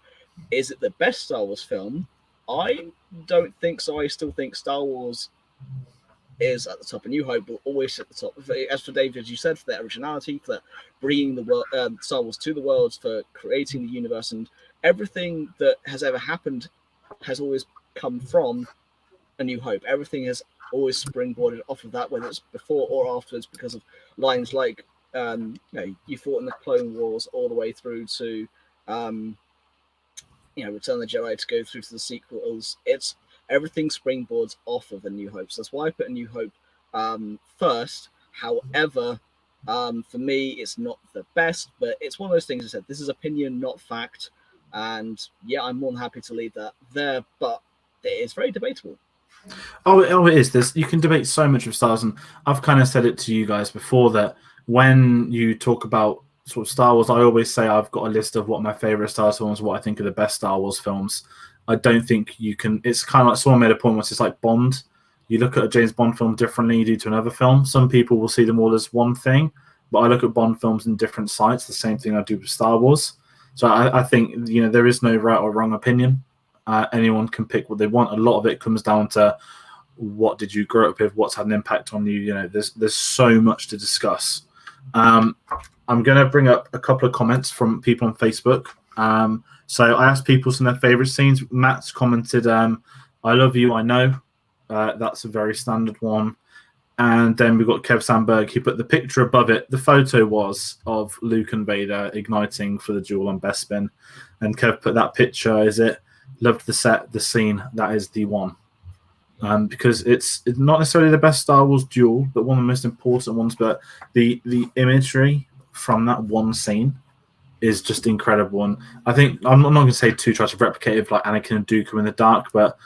Is it the best Star Wars film? I don't think so. I still think Star Wars is at the top. A New Hope will always at the top. As for David, as you said, for their originality, for bringing the world, Star Wars to the world, for creating the universe, and everything that has ever happened has always come from A New Hope. Everything has always springboarded off of that, whether it's before or afterwards, because of lines like you fought in the Clone Wars all the way through to Return of the Jedi to go through to the sequels. It's everything springboards off of A New Hope. So that's why I put A New Hope first. However, for me, it's not the best, but it's one of those things I said, this is opinion, not fact. And yeah, I'm more than happy to leave that there, but it is very debatable. Oh, it is. You can debate so much of Star Wars, and I've kind of said it to you guys before that when you talk about sort of Star Wars, I always say I've got a list of what my favorite Star Wars films, what I think are the best Star Wars films. I don't think you can. It's kind of like someone made a point once. It's like Bond. You look at a James Bond film differently you do to another film. Some people will see them all as one thing, but I look at Bond films in different sites. The same thing I do with Star Wars. So I think there is no right or wrong opinion. Anyone can pick what they want. A lot of it comes down to what did you grow up with, what's had an impact on you. There's so much to discuss. I'm going to bring up a couple of comments from people on Facebook. So I asked people some of their favorite scenes. Matt's commented, I love you, I know. That's a very standard one. And then we've got Kev Sandberg. He put the picture above it. The photo was of Luke and Vader igniting for the duel on Bespin. And Kev put that picture, is it? Loved the set, the scene. That is the one. Because it's not necessarily the best Star Wars duel, but one of the most important ones. But the imagery from that one scene is just incredible. And I think, I'm not going to say two tries to replicate it like Anakin and Dooku in the dark, but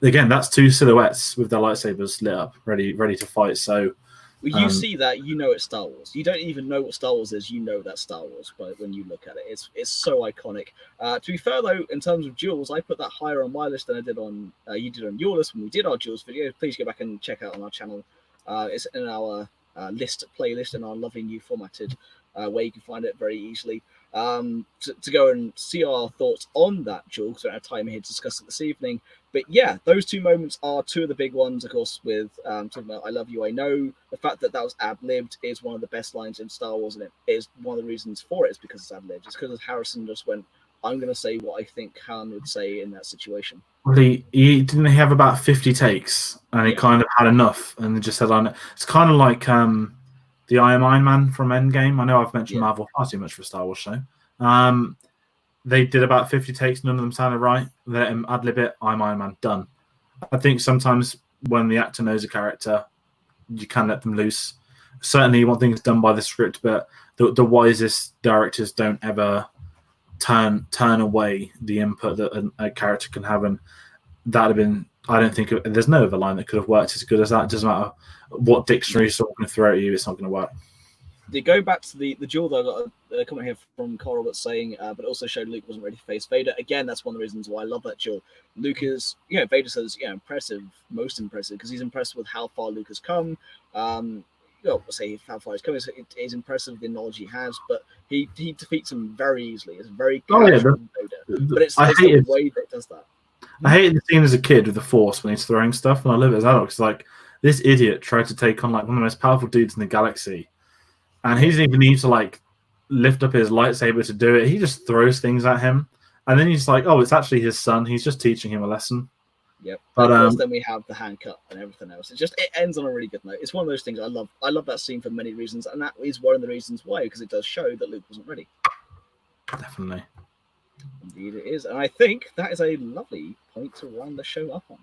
again, that's two silhouettes with their lightsabers lit up, ready to fight. So When you see that, it's Star Wars. You don't even know what Star Wars is. You know that's Star Wars, but when you look at it, it's so iconic. To be fair, though, in terms of duels, I put that higher on my list than I did on you did on your list when we did our duels video. Please go back and check out on our channel. It's in our list playlist in our lovely new formatted where you can find it very easily. To go and see our thoughts on that duel, because we don't have time here to discuss it this evening. But yeah, those two moments are two of the big ones, of course, with talking about I love you, I know. The fact that was ad-libbed is one of the best lines in Star Wars, and it is one of the reasons for it is because it's ad-libbed. It's because Harrison just went, I'm going to say what I think Han would say in that situation. Well, he didn't have about 50 takes, and he kind of had enough, and just said, it's kind of like the Iron Man from Endgame. I know I've mentioned Marvel far too much for a Star Wars show. They did about 50 takes. None of them sounded right. They let him ad-lib it. I'm Iron Man. Done. I think sometimes when the actor knows a character, you can let them loose. Certainly you want things done by the script, but the wisest directors don't ever turn away the input that a character can have. And that would have been, I don't think, there's no other line that could have worked as good as that. It doesn't matter what dictionary someone can throw at you, it's not going to work. Go back to the duel, though, I got a comment here from Carl Roberts saying, but also showed Luke wasn't ready to face Vader. Again, that's one of the reasons why I love that duel. Luke is, Vader says, impressive, most impressive, because he's impressed with how far Luke has come. Say how far he's come. It's impressive the knowledge he has, but he defeats him very easily. It's very casual Vader. But it's the way that it does that. I hated the scene as a kid with the Force when he's throwing stuff, and I love it as an adult. It's like, this idiot tried to take on like one of the most powerful dudes in the galaxy. And he doesn't even need to lift up his lightsaber to do it. He just throws things at him, and then he's like, "Oh, it's actually his son. He's just teaching him a lesson." Yep. But of course, then we have the hand cut and everything else. It ends on a really good note. It's one of those things I love. I love that scene for many reasons, and that is one of the reasons why, because it does show that Luke wasn't ready. Definitely. Indeed, it is, and I think that is a lovely point to round the show up on.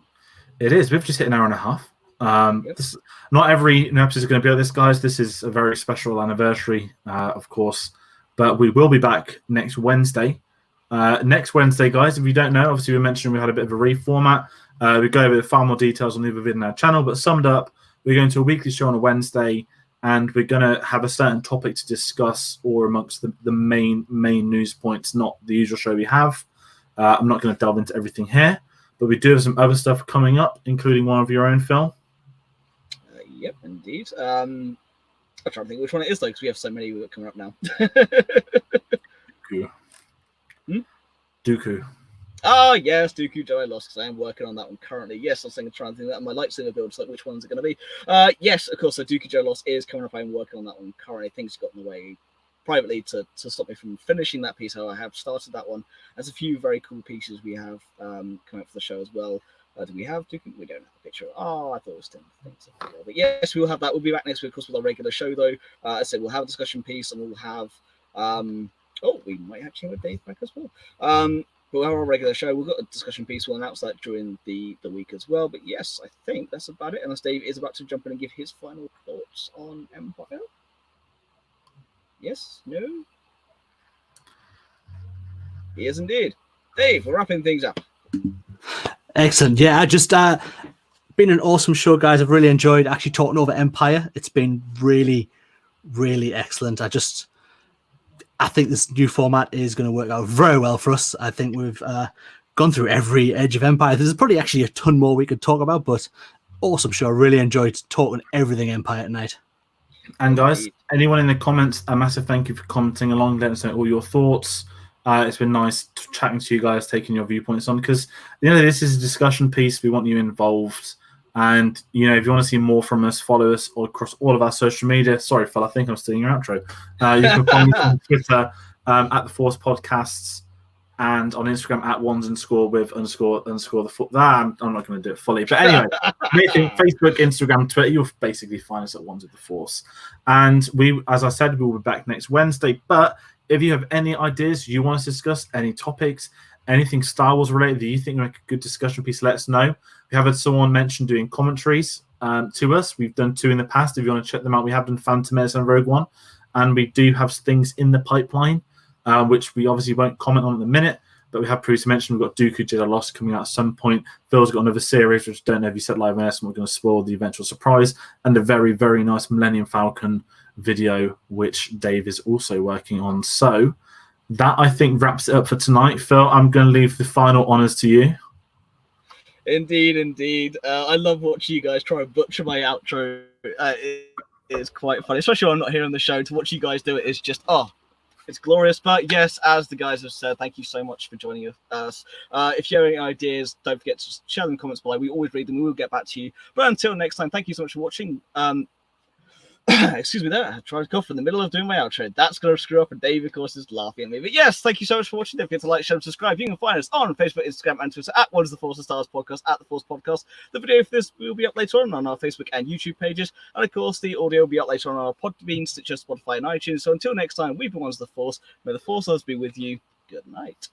It is. We've just hit an hour and a half. Not every episode is going to be like this, guys. This is a very special anniversary, of course, but we will be back next Wednesday. Next Wednesday, guys, if you don't know, obviously we mentioned we had a bit of a reformat. We go over far more details on the other video in our channel, but summed up, we're going to a weekly show on a Wednesday, and we're going to have a certain topic to discuss or amongst the main news points, not the usual show we have. I'm not going to delve into everything here, but we do have some other stuff coming up, including one of your own, Phil. Yep, indeed. I'm trying to think which one it is, though, because we have so many we've got coming up now. Dooku. Dooku. Ah, yes, Dooku Joe I lost because I am working on that one currently. Yes, I'm saying trying to think that my lightsaber build, so like which one's it going to be? Yes, of course. So Dooku Joe lost is coming up. I'm working on that one currently. Things got in the way privately to stop me from finishing that piece. However, I have started that one. There's a few very cool pieces we have coming up for the show as well. Do we have Dooku? We don't have a picture. Oh, I thought it was 10 things. But yes, we will have that. We'll be back next week, of course, with our regular show though. As I said, we'll have a discussion piece and we'll have. We might actually have Dave back as well. We'll have our regular show. We've got a discussion piece. We'll announce that during the week as well. But yes, I think that's about it. Unless Dave is about to jump in and give his final thoughts on Empire. Yes? No? He is indeed. Dave, we're wrapping things up. Excellent. Yeah, I just been an awesome show, guys. I've really enjoyed actually talking over Empire. It's been really, really excellent. I think this new format is going to work out very well for us. I think we've gone through every edge of Empire. There's probably actually a ton more we could talk about, but awesome show. Really enjoyed talking everything Empire tonight. And guys, anyone in the comments, a massive thank you for commenting along. Let us know all your thoughts. It's been nice chatting to you guys, taking your viewpoints on, because this is a discussion piece. We want you involved. And, if you want to see more from us, follow us across all of our social media. Sorry, Phil, I think I'm stealing your outro. You can follow me on Twitter at The Force Podcasts and on Instagram at @ones_with__ I'm not going to do it fully. But anyway, Facebook, Instagram, Twitter, you'll basically find us at Ones with the Force. And we, as I said, we'll be back next Wednesday. But if you have any ideas you want us to discuss, any topics, anything Star Wars related that you think make a good discussion piece, let us know. We have had someone mention doing commentaries to us. We've done 2 in the past. If you want to check them out, we have done Phantom Menace and Rogue One. And we do have things in the pipeline, which we obviously won't comment on at the minute. But we have previously mentioned we've got Dooku Jedi Lost coming out at some point. Phil's got another series, which I don't know if you said live on S, and we're going to spoil the eventual surprise. And a very, very nice Millennium Falcon video, which Dave is also working on. So that, I think, wraps it up for tonight. Phil, I'm going to leave the final honours to you. Indeed. I love watching you guys try and butcher my outro. It's quite funny, especially when I'm not here on the show. To watch you guys do it is just, it's glorious. But yes, as the guys have said, thank you so much for joining us. If you have any ideas, don't forget to share them in the comments below. We always read them. We will get back to you. But until next time, thank you so much for watching. Excuse me there. I tried to cough in the middle of doing my outro. That's going to screw up, and Dave, of course, is laughing at me. But yes, thank you so much for watching. Don't forget to like, share, and subscribe. You can find us on Facebook, Instagram, and Twitter at What is the Force of Stars Podcast, at The Force Podcast. The video for this will be up later on our Facebook and YouTube pages. And of course, the audio will be up later on our Podbean, Stitcher, Spotify, and iTunes. So until next time, we've been One is the Force. May the Force be with you. Good night.